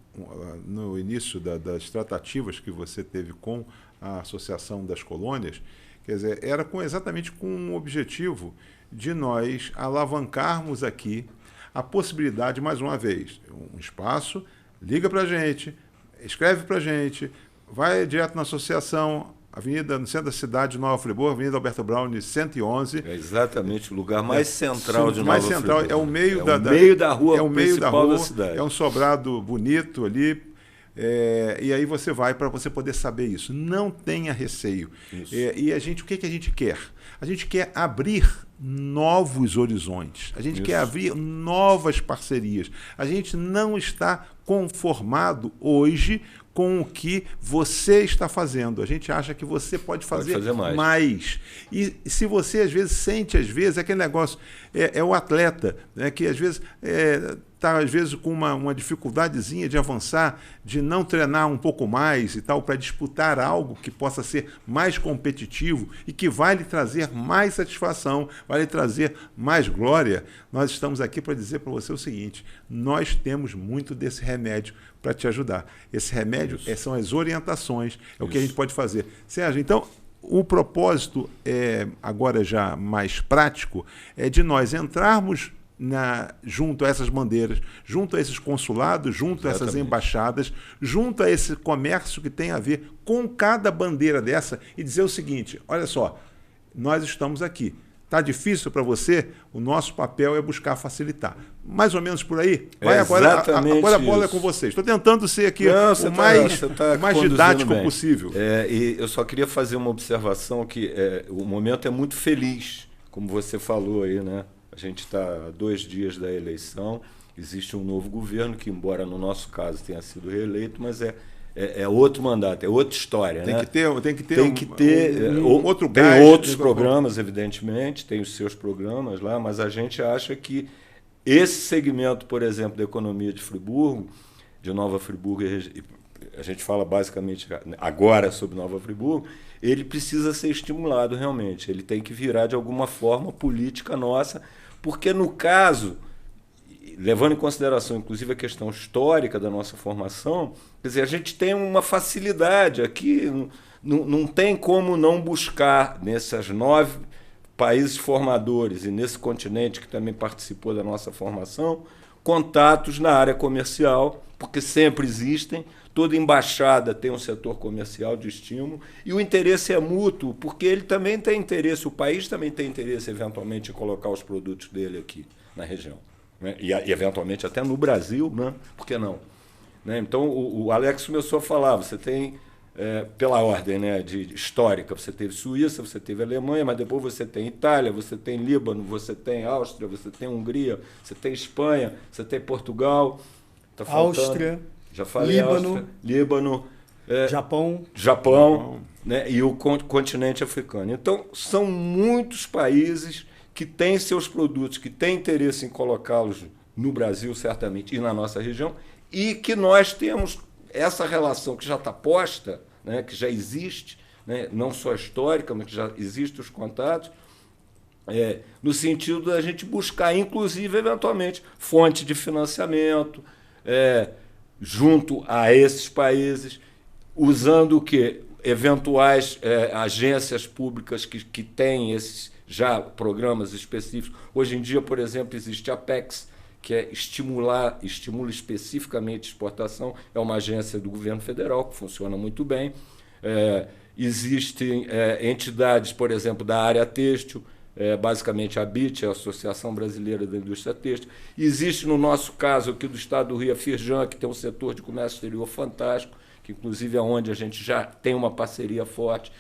Speaker 2: no início das tratativas que você teve com a Associação das Colônias, quer dizer, era exatamente com o objetivo de nós alavancarmos aqui a possibilidade, mais uma vez, um espaço, liga para a gente, escreve para a gente, vai direto na associação, Avenida, no centro da cidade de Nova Friburgo, Avenida Alberto Brown, 111.
Speaker 3: É exatamente o lugar mais central de Nova
Speaker 2: mais central,
Speaker 3: Friburgo.
Speaker 2: É o meio da
Speaker 3: rua
Speaker 2: é o meio
Speaker 3: principal
Speaker 2: da rua,
Speaker 3: da cidade.
Speaker 2: É um sobrado bonito ali. E aí você vai para você poder saber isso. Não tenha receio. E a gente, o que a gente quer? A gente quer abrir novos horizontes. A gente quer abrir novas parcerias. A gente não está conformado hoje com o que você está fazendo. A gente acha que você pode fazer mais. E se você, às vezes, sente, aquele negócio, é o atleta, né, que às vezes está com uma dificuldadezinha de avançar, de não treinar um pouco mais e tal, para disputar algo que possa ser mais competitivo e que vai lhe trazer mais satisfação, vai lhe trazer mais glória. Nós estamos aqui para dizer para você o seguinte: nós temos muito desse remédio para te ajudar. Esse remédio são as orientações, o que a gente pode fazer. Sérgio, então, o propósito, agora já mais prático, é de nós entrarmos junto a essas bandeiras, junto a esses consulados, junto a essas embaixadas, junto a esse comércio que tem a ver com cada bandeira dessa e dizer o seguinte: olha só, nós estamos aqui. Está difícil para você? O nosso papel é buscar facilitar. Mais ou menos por aí? Vai agora a bola é com vocês. Estou tentando ser aqui o mais didático possível.
Speaker 3: E eu só queria fazer uma observação que o momento é muito feliz, como você falou aí, né? A gente está a 2 dias da eleição, existe um novo governo que, embora no nosso caso tenha sido reeleito, mas é outro mandato, é outra história.
Speaker 2: Tem que ter
Speaker 3: outro gás. Tem outros programas, evidentemente, tem os seus programas lá, mas a gente acha que esse segmento, por exemplo, da economia de Friburgo, de Nova Friburgo, a gente fala basicamente agora sobre Nova Friburgo, ele precisa ser estimulado realmente, ele tem que virar de alguma forma política nossa, porque no caso, levando em consideração inclusive a questão histórica da nossa formação, quer dizer, a gente tem uma facilidade aqui, não tem como não buscar nesses 9 países formadores e nesse continente que também participou da nossa formação, contatos na área comercial, porque sempre existem, toda embaixada tem um setor comercial de estímulo, e o interesse é mútuo, porque ele também tem interesse, o país também tem interesse, eventualmente, em colocar os produtos dele aqui na região. Né? E, eventualmente, até no Brasil, né? Por que não? Né? Então, o Alex começou a falar, você tem, pela ordem, né, de histórica, você teve Suíça, você teve Alemanha, mas depois você tem Itália, você tem Líbano, você tem Áustria, você tem Hungria, você tem Espanha, você tem Portugal. Tá faltando, Áustria, já falei, Líbano, Japão, né, e o continente africano. Então, são muitos países que têm seus produtos, que têm interesse em colocá-los no Brasil, certamente, e na nossa região, e que nós temos essa relação que já está posta, né, que já existe, né, não só histórica, mas que já existem os contatos, no sentido da gente buscar, inclusive, eventualmente, fonte de financiamento, junto a esses países, usando o quê? Eventuais agências públicas que têm esses já programas específicos. Hoje em dia, por exemplo, existe a Apex, que estimula especificamente exportação, é uma agência do governo federal que funciona muito bem, existem entidades, por exemplo, da área têxtil, basicamente a ABIT, a Associação Brasileira da Indústria Têxtil. Existe, no nosso caso aqui do estado do Rio, a Firjan, que tem um setor de comércio exterior fantástico, que inclusive é onde a gente já tem uma parceria forte,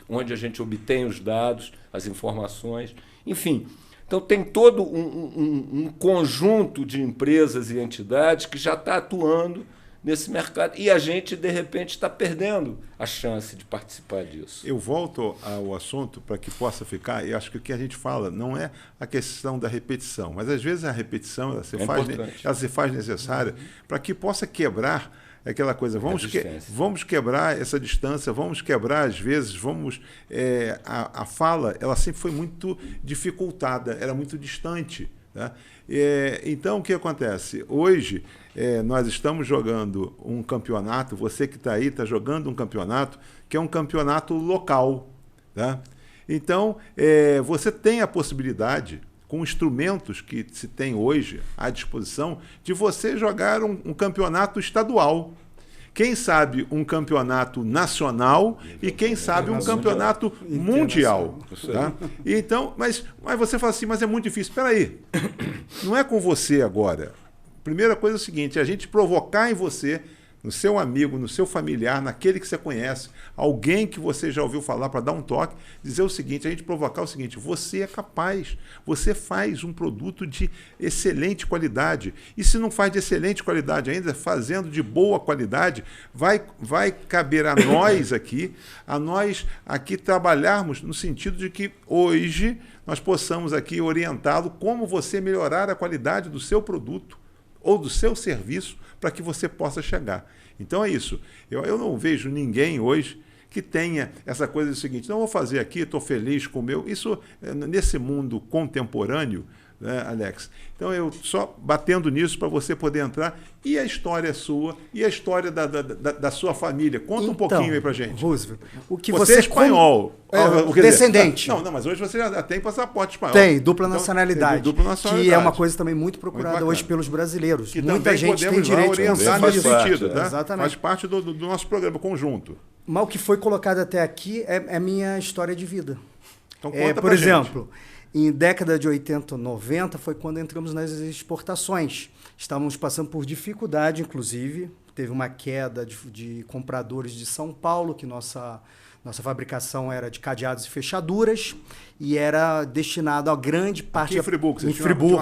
Speaker 3: onde a gente obtém os dados, as informações, enfim. Então, tem todo um conjunto de empresas e entidades que já está atuando nesse mercado. E a gente, de repente, está perdendo a chance de participar disso.
Speaker 2: Eu volto ao assunto para que possa ficar, e acho que o que a gente fala não é a questão da repetição, mas às vezes a repetição ela se faz necessária para que possa quebrar aquela coisa, vamos quebrar essa distância, vamos quebrar às vezes, a fala, ela sempre foi muito dificultada, era muito distante. Tá? Então, o que acontece? Hoje, nós estamos jogando um campeonato, você que está aí está jogando um campeonato que é um campeonato local. Tá? Então, você tem a possibilidade, com instrumentos que se tem hoje à disposição, de você jogar um campeonato estadual. Quem sabe um campeonato nacional e quem sabe um campeonato mundial. Tá? Então, mas você fala assim, mas é muito difícil. Espera aí, não é com você agora. Primeira coisa é o seguinte, a gente provocar em você, no seu amigo, no seu familiar, naquele que você conhece, alguém que você já ouviu falar para dar um toque, dizer o seguinte, a gente provocar o seguinte, você é capaz, você faz um produto de excelente qualidade. E se não faz de excelente qualidade ainda, fazendo de boa qualidade, vai caber a nós aqui trabalharmos no sentido de que hoje nós possamos aqui orientá-lo como você melhorar a qualidade do seu produto ou do seu serviço para que você possa chegar. Então é isso. Eu não vejo ninguém hoje que tenha essa coisa do seguinte, não vou fazer aqui, estou feliz com o meu... Isso, nesse mundo contemporâneo, né, Alex? Então, eu só batendo nisso para você poder entrar. E a história sua, e a história da sua família? Conta um pouquinho aí para gente.
Speaker 4: Roosevelt, o que
Speaker 2: você é espanhol.
Speaker 4: Descendente.
Speaker 2: Não, mas hoje você já tem passaporte espanhol.
Speaker 4: Tem, dupla nacionalidade.
Speaker 2: Dupla nacionalidade.
Speaker 4: Que é uma coisa também muito procurada hoje pelos brasileiros.
Speaker 2: Que
Speaker 4: muita gente tem direito
Speaker 2: de orientar nesse sentido. Tá?
Speaker 4: Exatamente.
Speaker 2: Faz parte do nosso programa conjunto.
Speaker 4: Mas o que foi colocado até aqui é minha história de vida.
Speaker 2: Então conta
Speaker 4: por exemplo, em década de 80, 90, foi quando entramos nas exportações. Estávamos passando por dificuldade, inclusive. Teve uma queda de compradores de São Paulo, que nossa fabricação era de cadeados e fechaduras, e era destinado a grande parte...
Speaker 2: Aqui em Friburgo,
Speaker 4: você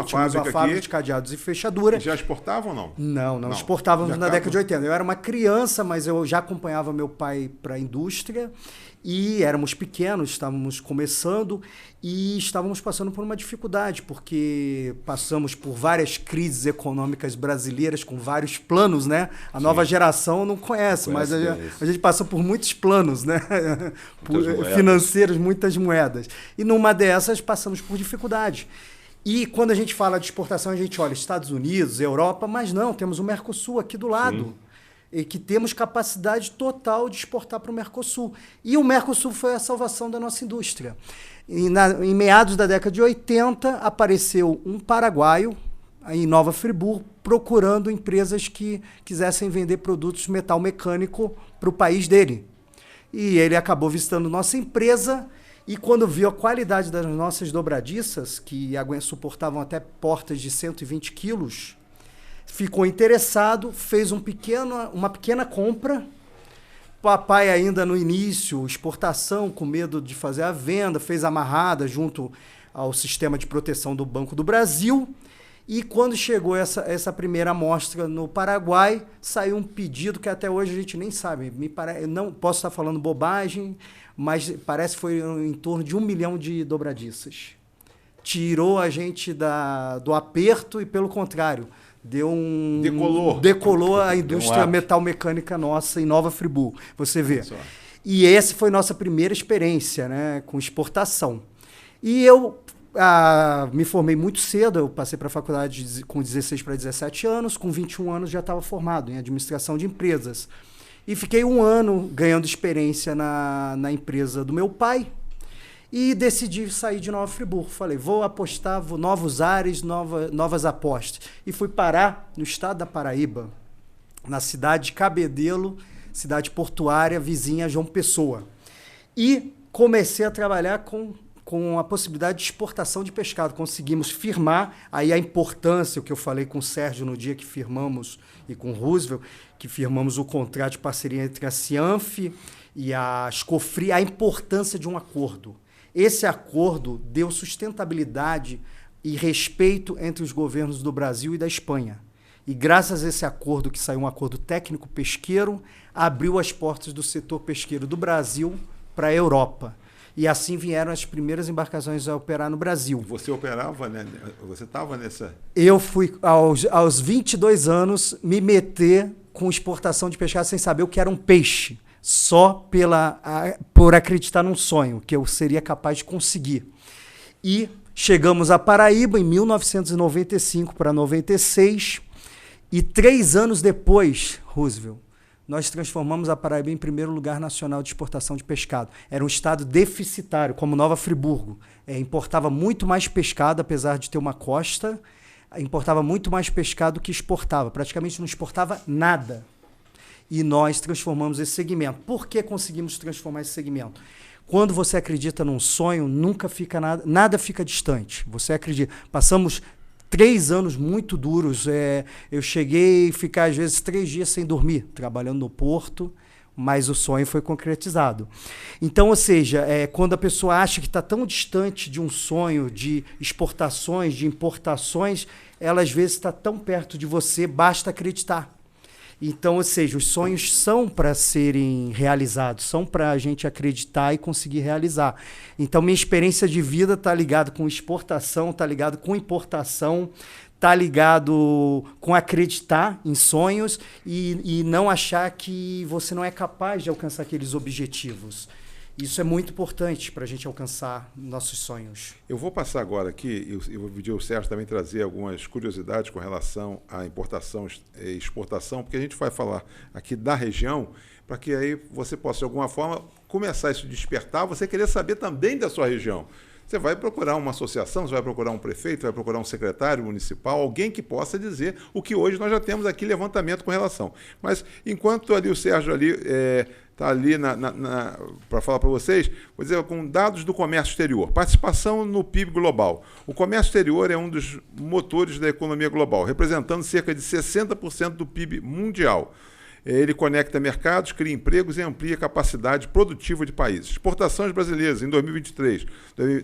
Speaker 4: tinha uma fábrica de cadeados e fechaduras.
Speaker 2: E já exportavam ou
Speaker 4: não? Não exportávamos na década de 80. Eu era uma criança, mas eu já acompanhava meu pai para a indústria, e éramos pequenos, estávamos começando, e estávamos passando por uma dificuldade, porque passamos por várias crises econômicas brasileiras, com vários planos, né? A nova geração não conhece, mas a gente passou por muitos planos, né? Financeiros, muitas moedas. E numa dessas passamos por dificuldade. E quando a gente fala de exportação, a gente olha Estados Unidos, Europa, mas não, temos o Mercosul aqui do lado. Sim. E que temos capacidade total de exportar para o Mercosul. E o Mercosul foi a salvação da nossa indústria. Em meados da década de 80, apareceu um paraguaio, em Nova Friburgo, procurando empresas que quisessem vender produtos de metal mecânico para o país dele. E ele acabou visitando nossa empresa, e quando viu a qualidade das nossas dobradiças, que suportavam até portas de 120 quilos, ficou interessado, fez uma pequena compra. Papai ainda no início, exportação, com medo de fazer a venda, fez amarrada junto ao sistema de proteção do Banco do Brasil. E quando chegou essa primeira amostra no Paraguai, saiu um pedido que até hoje a gente nem sabe. Não posso estar falando bobagem, mas parece que foi em torno de 1 milhão de dobradiças. Tirou a gente do aperto e, pelo contrário, decolou a indústria metal-mecânica nossa em Nova Friburgo, você vê. E essa foi nossa primeira experiência, né, com exportação. E eu me formei muito cedo, eu passei para a faculdade com 16 para 17 anos, com 21 anos já estava formado em administração de empresas. E fiquei 1 ano ganhando experiência na empresa do meu pai, e decidi sair de Nova Friburgo. Falei, vou apostar, novos ares, novas apostas. E fui parar no estado da Paraíba, na cidade de Cabedelo, cidade portuária, vizinha a João Pessoa. E comecei a trabalhar com a possibilidade de exportação de pescado. Conseguimos firmar aí a importância, o que eu falei com o Sérgio no dia que firmamos, e com o Roosevelt, que firmamos o contrato de parceria entre a Cianf e a Escofri, a importância de um acordo. Esse acordo deu sustentabilidade e respeito entre os governos do Brasil e da Espanha. E graças a esse acordo, que saiu um acordo técnico pesqueiro, abriu as portas do setor pesqueiro do Brasil para a Europa. E assim vieram as primeiras embarcações a operar no Brasil.
Speaker 2: Você operava, né? Você estava nessa...
Speaker 4: Eu fui, aos 22 anos, me meter com exportação de pescado sem saber o que era um peixe. Só por acreditar num sonho, que eu seria capaz de conseguir. E chegamos a Paraíba em 1995 para 96. E 3 anos depois, Roosevelt, nós transformamos a Paraíba em primeiro lugar nacional de exportação de pescado. Era um estado deficitário, como Nova Friburgo. Importava muito mais pescado, apesar de ter uma costa, importava muito mais pescado que exportava. Praticamente não exportava nada. E nós transformamos esse segmento. Por que conseguimos transformar esse segmento? Quando você acredita num sonho, nunca fica nada fica distante. Você acredita. Passamos 3 anos muito duros. Eu cheguei a ficar, às vezes, 3 dias sem dormir, trabalhando no porto, mas o sonho foi concretizado. Então, ou seja, quando a pessoa acha que está tão distante de um sonho de exportações, de importações, ela, às vezes, está tão perto de você, basta acreditar. Então, ou seja, os sonhos são para serem realizados, são para a gente acreditar e conseguir realizar. Então, minha experiência de vida está ligada com exportação, está ligado com importação, está ligado com acreditar em sonhos e não achar que você não é capaz de alcançar aqueles objetivos. Isso é muito importante para a gente alcançar nossos sonhos.
Speaker 2: Eu vou passar agora aqui, eu vou pedir ao Sérgio também trazer algumas curiosidades com relação à importação e exportação, porque a gente vai falar aqui da região, para que aí você possa, de alguma forma, começar a se despertar, você querer saber também da sua região. Você vai procurar uma associação, você vai procurar um prefeito, vai procurar um secretário municipal, alguém que possa dizer o que hoje nós já temos aqui, levantamento com relação. Mas enquanto ali o Sérgio ali está ali para falar para vocês, vou dizer, com dados do comércio exterior, participação no PIB global. O comércio exterior é um dos motores da economia global, representando cerca de 60% do PIB mundial. Ele conecta mercados, cria empregos e amplia a capacidade produtiva de países. Exportações brasileiras em 2023.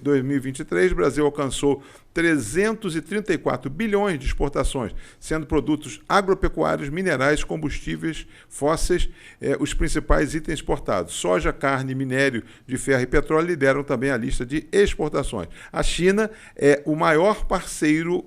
Speaker 2: 2023, o Brasil alcançou 334 bilhões de exportações, sendo produtos agropecuários, minerais, combustíveis, fósseis, os principais itens exportados. Soja, carne, minério de ferro e petróleo lideram também a lista de exportações. A China é o maior parceiro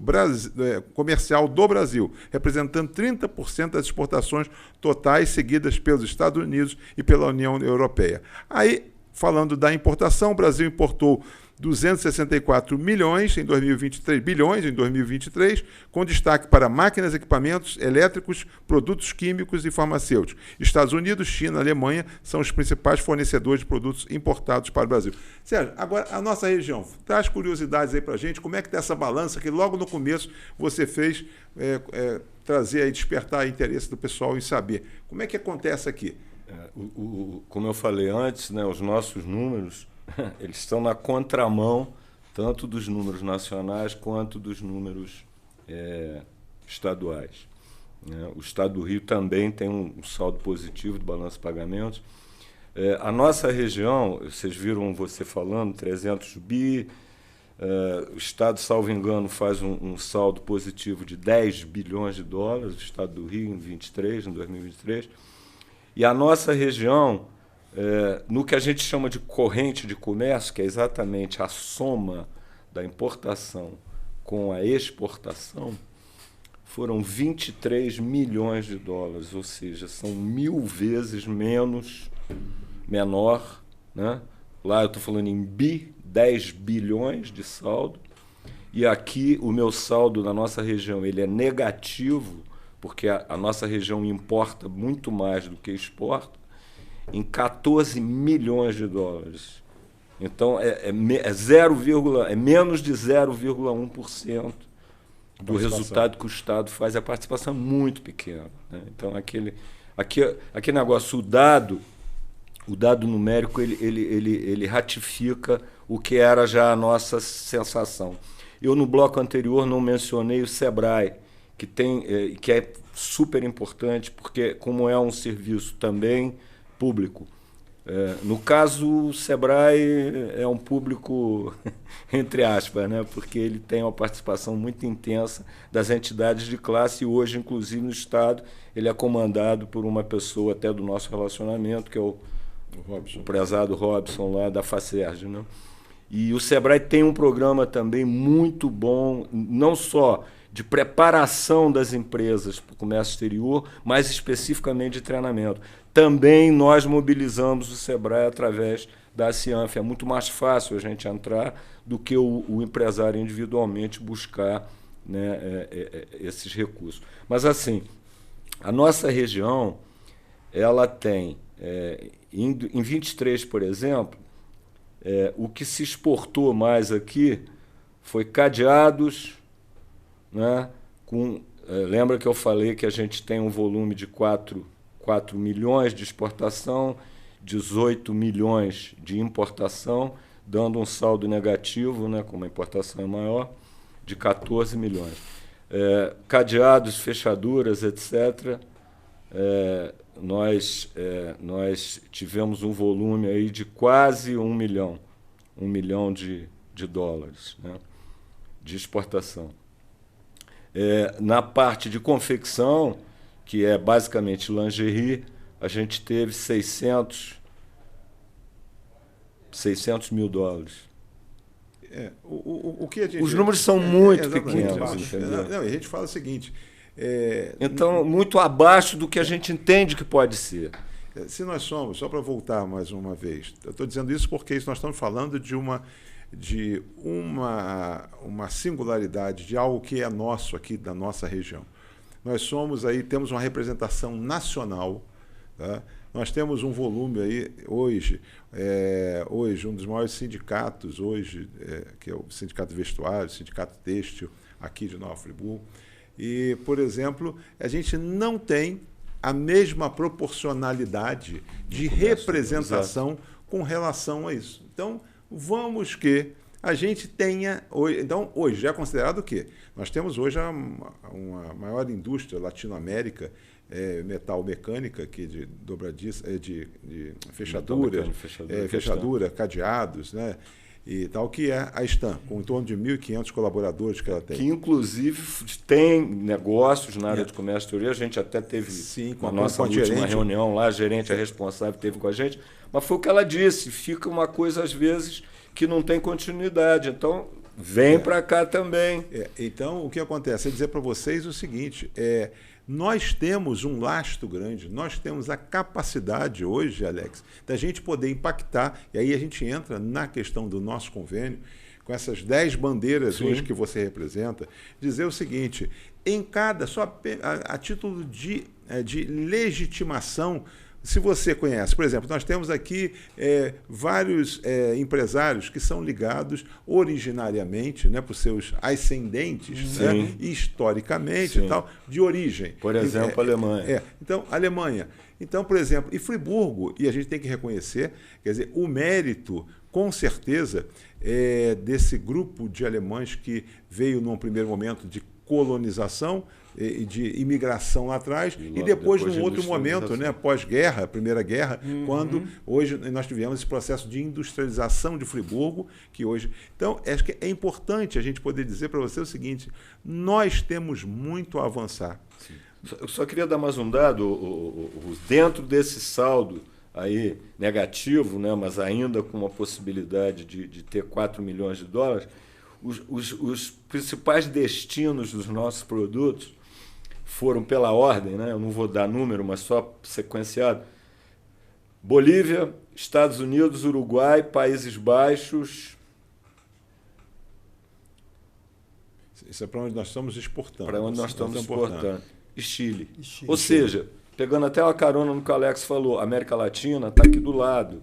Speaker 2: comercial do Brasil, representando 30% das exportações totais, seguidas pelos Estados Unidos e pela União Europeia. Aí, falando da importação, o Brasil importou 264 bilhões em 2023, com destaque para máquinas, equipamentos elétricos, produtos químicos e farmacêuticos. Estados Unidos, China, Alemanha são os principais fornecedores de produtos importados para o Brasil. Sérgio, agora a nossa região, traz curiosidades aí para a gente, como é que está essa balança que logo no começo você fez trazer e despertar o interesse do pessoal em saber. Como é que acontece aqui?
Speaker 3: Como eu falei antes, né, os nossos números eles estão na contramão tanto dos números nacionais quanto dos números estaduais. O Estado do Rio também tem um saldo positivo de balanço de pagamentos. A nossa região, vocês viram você falando, 300 bi, o Estado, salvo engano, faz um saldo positivo de 10 bilhões de dólares, o Estado do Rio em 2023. E a nossa região, no que a gente chama de corrente de comércio, que é exatamente a soma da importação com a exportação, foram 23 milhões de dólares, ou seja, são 1000 vezes menor, né? Lá eu estou falando em 10 bilhões de saldo, e aqui o meu saldo na nossa região ele é negativo, porque a nossa região importa muito mais do que exporta, em 14 milhões de dólares. Então, é menos de 0,1% do resultado que o Estado faz. A participação é muito pequena, né? Então, aquele negócio, o dado o dado numérico ele ratifica o que era já a nossa sensação. Eu, no bloco anterior, não mencionei o SEBRAE, que é super importante, porque como é um serviço também público. No caso, o SEBRAE é um público, entre aspas, né? Porque ele tem uma participação muito intensa das entidades de classe e hoje, inclusive, no Estado, ele é comandado por uma pessoa até do nosso relacionamento, que é o prezado Robson, lá da FACERJ, né? E o SEBRAE tem um programa também muito bom, não só de preparação das empresas para o comércio exterior, mas especificamente de treinamento. Também nós mobilizamos o SEBRAE através da Cianf. É muito mais fácil a gente entrar do que o empresário individualmente buscar, né, esses recursos. Mas, assim, a nossa região ela tem, em 23, por exemplo, o que se exportou mais aqui foi cadeados, né, lembra que eu falei que a gente tem um volume de 4 milhões de exportação, 18 milhões de importação, dando um saldo negativo, né, como a importação é maior, de 14 milhões. Cadeados, fechaduras, etc., nós tivemos um volume aí de quase 1 milhão de dólares, né, de exportação. Na parte de confecção, que é basicamente lingerie, a gente teve 600 mil dólares.
Speaker 2: O que a gente...
Speaker 3: Os números são muito pequenos.
Speaker 2: Não, a gente fala o seguinte...
Speaker 3: então, muito abaixo do que a gente entende que pode ser.
Speaker 2: Se nós somos, só para voltar mais uma vez, eu estou dizendo isso porque nós estamos falando de uma singularidade, de algo que é nosso aqui, da nossa região. Nós temos uma representação nacional, tá? Nós temos um volume aí, hoje um dos maiores sindicatos, que é o Sindicato Vestuário, Sindicato Têxtil, aqui de Nova Friburgo. E, por exemplo, a gente não tem a mesma proporcionalidade de representação com relação a isso. Então, vamos que a gente tenha... Então, hoje já é considerado o quê? Nós temos hoje uma maior indústria Latinoamérica, metal mecânica, aqui de dobradiça, de fechadura, fechadura, cadeados, né? E tal, que é a Stan, com em torno de 1.500 colaboradores que ela tem.
Speaker 3: Que, inclusive, tem negócios na área de comércio exterior. A gente até teve, na nossa última reunião lá, a gerente responsável teve com a gente, mas foi o que ela disse, fica uma coisa, às vezes, que não tem continuidade. Então, vem para cá também.
Speaker 2: Então, o que acontece? É dizer para vocês o seguinte, nós temos um lastro grande, nós temos a capacidade hoje, Alex, da gente poder impactar, e aí a gente entra na questão do nosso convênio, com essas 10 bandeiras hoje que você representa, dizer o seguinte, só a título de legitimação, se você conhece, por exemplo, nós temos aqui vários empresários que são ligados originariamente, né, para os seus ascendentes, né, historicamente e tal, de origem.
Speaker 3: Por exemplo, a Alemanha.
Speaker 2: Então, Alemanha. Então, por exemplo, e Friburgo, e a gente tem que reconhecer, quer dizer, o mérito, com certeza, desse grupo de alemães que veio num primeiro momento de colonização, de imigração lá atrás, e depois num outro momento, né, pós-guerra, Primeira Guerra, quando hoje nós tivemos esse processo de industrialização de Friburgo, que hoje... Então, acho que é importante a gente poder dizer para você o seguinte, nós temos muito a avançar.
Speaker 3: Sim. Eu só queria dar mais um dado, dentro desse saldo aí negativo, né, mas ainda com uma possibilidade de ter 4 milhões de dólares, os principais destinos dos nossos produtos foram pela ordem, né? Eu não vou dar número, mas só sequenciado. Bolívia, Estados Unidos, Uruguai, Países Baixos.
Speaker 2: Isso é para onde nós estamos exportando.
Speaker 3: Para onde nós estamos exportando. E Chile. Ou seja, pegando até uma carona no que o Alex falou, a América Latina está aqui do lado.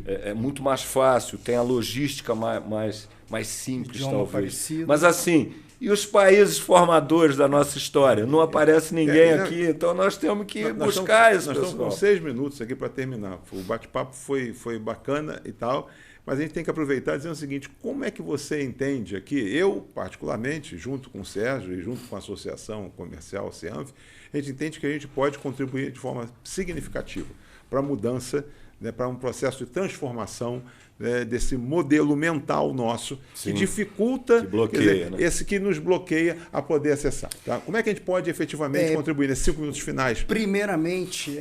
Speaker 3: É muito mais fácil, tem a logística mais simples, talvez.
Speaker 4: Parecido.
Speaker 3: Mas, assim, E os países formadores da nossa história? Não aparece ninguém aqui, então nós temos que buscar esse pessoal.
Speaker 2: Nós estamos com 6 minutos aqui para terminar. O bate-papo foi bacana e tal, mas a gente tem que aproveitar e dizer o seguinte: como é que você entende aqui? Eu, particularmente, junto com o Sérgio e junto com a Associação Comercial CEANF, a gente entende que a gente pode contribuir de forma significativa para a mudança, né, para um processo de transformação, né, desse modelo mental nosso. Sim, que dificulta,
Speaker 3: que bloqueia, né?
Speaker 2: Esse que nos bloqueia a poder acessar. Tá? Como é que a gente pode efetivamente contribuir nesses 5 minutos finais?
Speaker 4: Primeiramente,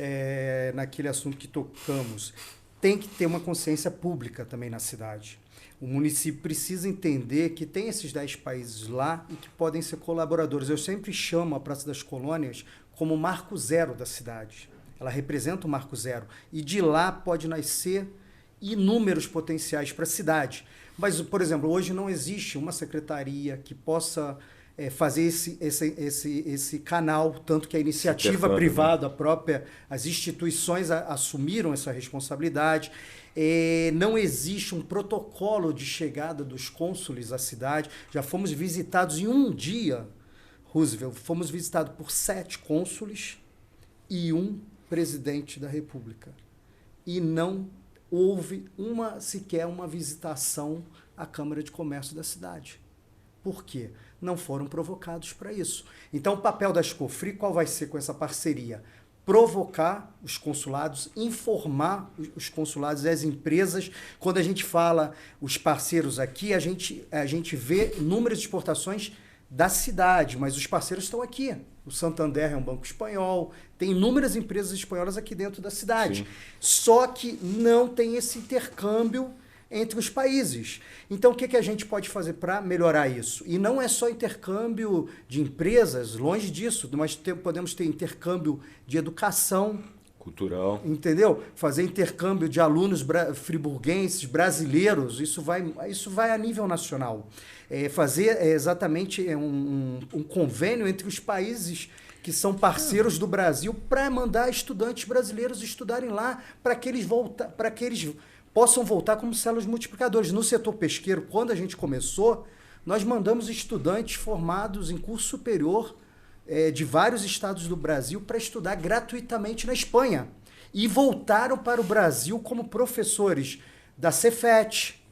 Speaker 4: naquele assunto que tocamos, tem que ter uma consciência pública também na cidade. O município precisa entender que tem esses 10 países lá e que podem ser colaboradores. Eu sempre chamo a Praça das Colônias como o marco zero da cidade. Ela representa o marco zero. E de lá pode nascer inúmeros potenciais para a cidade. Mas, por exemplo, hoje não existe uma secretaria que possa fazer esse canal, tanto que a iniciativa privada, as instituições assumiram essa responsabilidade. Não existe um protocolo de chegada dos cônsules à cidade. Já fomos visitados em um dia, Roosevelt, fomos visitados por 7 cônsules e 1 presidente da República. E não houve sequer uma visitação à Câmara de Comércio da cidade. Por quê? Não foram provocados para isso. Então, o papel da Escofri, qual vai ser com essa parceria? Provocar os consulados, informar os consulados e as empresas. Quando a gente fala os parceiros aqui, a gente vê números de exportações da cidade, mas os parceiros estão aqui. O Santander é um banco espanhol, tem inúmeras empresas espanholas aqui dentro da cidade. Sim. Só que não tem esse intercâmbio entre os países. Então, o que a gente pode fazer para melhorar isso? E não é só intercâmbio de empresas, longe disso, mas podemos ter intercâmbio de educação,
Speaker 3: cultural.
Speaker 4: Entendeu? Fazer intercâmbio de alunos friburguenses, brasileiros, isso vai a nível nacional. Fazer exatamente um convênio entre os países que são parceiros do Brasil para mandar estudantes brasileiros estudarem lá, para que eles possam voltar como células multiplicadores. No setor pesqueiro, quando a gente começou, nós mandamos estudantes formados em curso superior de vários estados do Brasil para estudar gratuitamente na Espanha. E voltaram para o Brasil como professores da Cefet,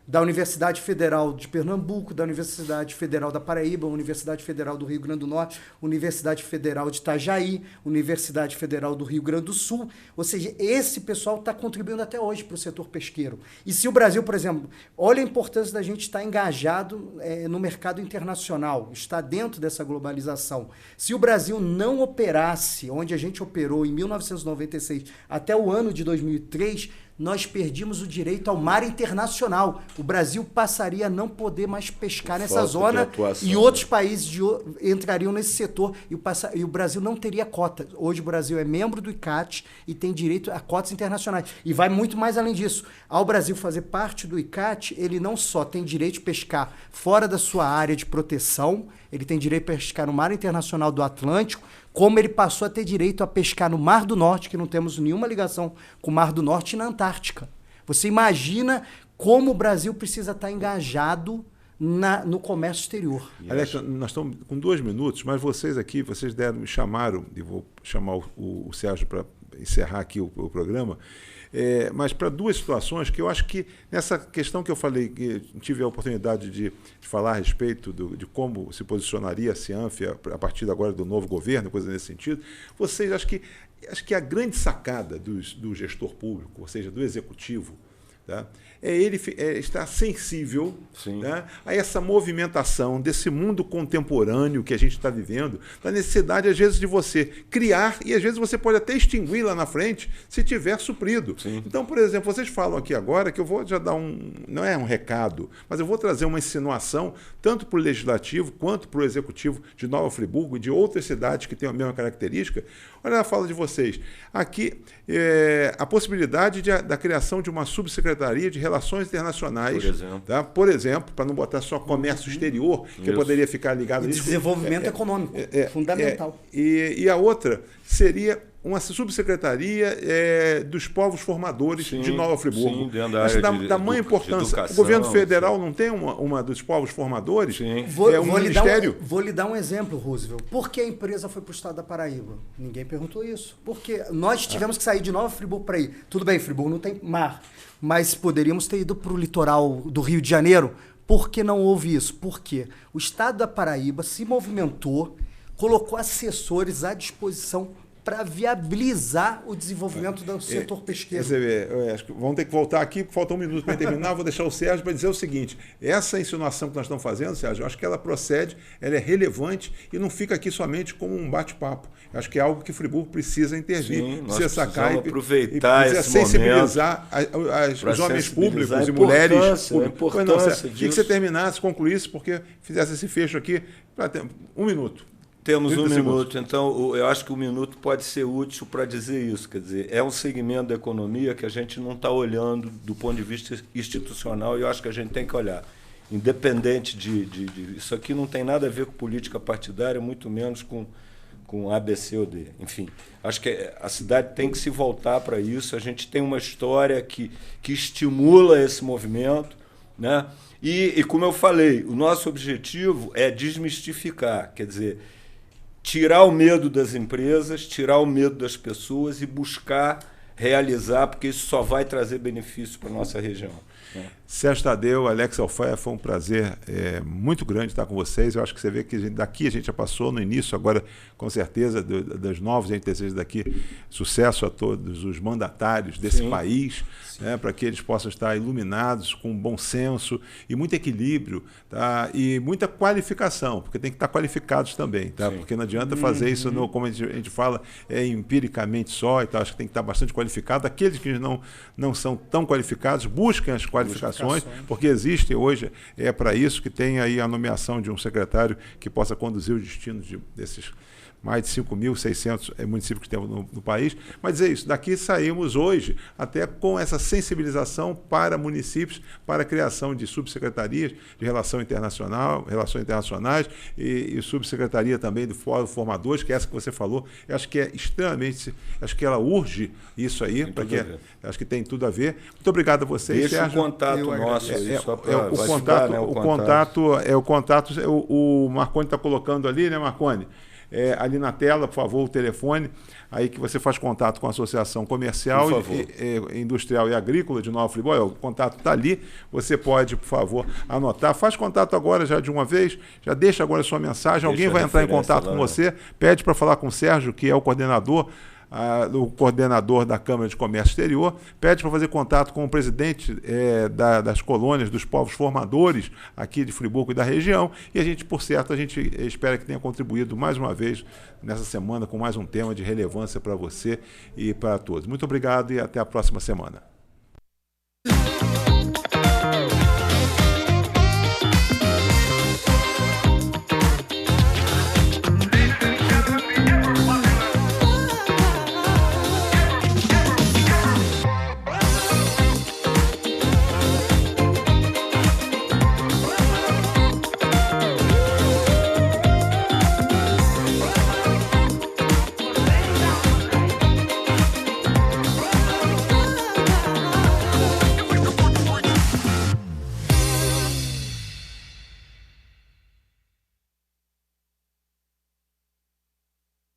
Speaker 4: da Universidade Federal de Pernambuco, da Universidade Federal da Paraíba, Universidade Federal do Rio Grande do Norte, Universidade Federal de Itajaí, Universidade Federal do Rio Grande do Sul. Ou seja, esse pessoal está contribuindo até hoje para o setor pesqueiro. E se o Brasil, por exemplo, olha a importância da gente estar engajado no mercado internacional, está dentro dessa globalização. Se o Brasil não operasse onde a gente operou em 1996 até o ano de 2003, nós perdimos o direito ao mar internacional. O Brasil passaria a não poder mais pescar nessa zona e outros países entrariam nesse setor e o Brasil não teria cota. Hoje o Brasil é membro do ICCAT e tem direito a cotas internacionais. E vai muito mais além disso. Ao Brasil fazer parte do ICCAT, ele não só tem direito de pescar fora da sua área de proteção, ele tem direito de pescar no mar internacional do Atlântico, como ele passou a ter direito a pescar no Mar do Norte, que não temos nenhuma ligação com o Mar do Norte, e na Antártica. Você imagina como o Brasil precisa estar engajado no comércio exterior.
Speaker 2: Alex, nós estamos com 2 minutos, mas vocês aqui, me chamaram, e vou chamar o Sérgio para encerrar aqui o programa, mas para 2 situações que eu acho que nessa questão que eu falei, que tive a oportunidade de falar a respeito de como se posicionaria a CEANF a partir agora do novo governo, coisa nesse sentido, vocês acho que a grande sacada do gestor público, ou seja, do executivo, tá? Ele estar sensível, né, a essa movimentação desse mundo contemporâneo que a gente está vivendo, da necessidade, às vezes, de você criar, e às vezes você pode até extinguir lá na frente, se tiver suprido. Sim. Então, por exemplo, vocês falam aqui agora que eu vou já dar não é um recado, mas eu vou trazer uma insinuação, tanto para o Legislativo quanto para o Executivo de Nova Friburgo e de outras cidades que têm a mesma característica. Olha a fala de vocês. Aqui, a possibilidade da criação de uma subsecretaria de Relações Internacionais, por exemplo, para não botar só comércio exterior, que poderia ficar ligado a isso.
Speaker 4: Desenvolvimento econômico, fundamental.
Speaker 2: E a outra seria uma subsecretaria dos povos formadores de Nova Friburgo.
Speaker 3: Sim, dentro da
Speaker 2: Isso
Speaker 3: área
Speaker 2: dá tamanha importância.
Speaker 3: educação,
Speaker 2: o governo federal não tem uma dos povos formadores?
Speaker 3: Sim.
Speaker 2: Ministério.
Speaker 4: Vou lhe dar um exemplo, Roosevelt. Por que a empresa foi para o estado da Paraíba? Ninguém perguntou isso. Porque nós tivemos que sair de Nova Friburgo para ir. Tudo bem, Friburgo não tem mar, mas poderíamos ter ido para o litoral do Rio de Janeiro. Por que não houve isso? Porque o estado da Paraíba se movimentou, colocou assessores à disposição para viabilizar o desenvolvimento do setor pesqueiro.
Speaker 2: Você vê, acho que vamos ter que voltar aqui, porque falta um minuto para terminar. Vou deixar o Sérgio para dizer o seguinte: essa insinuação que nós estamos fazendo, Sérgio, eu acho que ela procede, ela é relevante e não fica aqui somente como um bate-papo. Eu acho que é algo que Friburgo precisa intervir,
Speaker 3: Sim,
Speaker 2: precisa sacar e
Speaker 3: aproveitar
Speaker 2: precisa
Speaker 3: esse
Speaker 2: sensibilizar os homens públicos e mulheres.
Speaker 3: A importância
Speaker 2: Queria que você terminasse, concluísse, porque fizesse esse fecho aqui. Um minuto.
Speaker 3: Temos um minuto, então eu acho que o minuto pode ser útil para dizer isso. Quer dizer, é um segmento da economia que a gente não está olhando do ponto de vista institucional e eu acho que a gente tem que olhar. Independente isso aqui não tem nada a ver com política partidária, muito menos com A, B, C ou D. Enfim, acho que a cidade tem que se voltar para isso. A gente tem uma história que estimula esse movimento, né? E como eu falei, o nosso objetivo é desmistificar, quer dizer, tirar o medo das empresas, tirar o medo das pessoas e buscar realizar, porque isso só vai trazer benefício para a nossa região.
Speaker 2: Sérgio Tadeu, Alex Alfaia, foi um prazer muito grande estar com vocês. Eu acho que você vê que daqui a gente já passou no início, agora com certeza das novas, a gente deseja daqui sucesso a todos os mandatários desse país, para que eles possam estar iluminados, com bom senso e muito equilíbrio, tá? E muita qualificação, porque tem que estar qualificados também, tá? Porque não adianta fazer isso, como a gente fala, empiricamente só, e tal. Acho que tem que estar bastante qualificado. Aqueles que não são tão qualificados, busquem as qualificações, porque existe hoje, é para isso que tem aí a nomeação de um secretário que possa conduzir o destino desses mais de 5.600 municípios que temos no país. Mas é isso, daqui saímos hoje até com essa sensibilização para municípios, para a criação de subsecretarias de relações internacionais e subsecretaria também do Fórum Formadores, que é essa que você falou. Eu acho que é extremamente, acho que ela urge isso aí, porque acho que tem tudo a ver. Muito obrigado a vocês,
Speaker 3: Deixa
Speaker 2: Sérgio.
Speaker 3: o contato nosso aí, só para
Speaker 2: o Marconi está colocando ali, né, Marconi? Ali na tela, por favor, o telefone, aí que você faz contato com a Associação Comercial, Industrial e Agrícola de Nova Friburgo. O contato está ali, você pode, por favor, anotar. Faz contato agora já de uma vez, já deixa agora a sua mensagem, alguém vai entrar em contato com você, pede para falar com o Sérgio, que é o coordenador da Câmara de Comércio Exterior, pede para fazer contato com o presidente das colônias, dos povos formadores aqui de Friburgo e da região, e a gente, por certo, a gente espera que tenha contribuído mais uma vez nessa semana com mais um tema de relevância para você e para todos. Muito obrigado e até a próxima semana.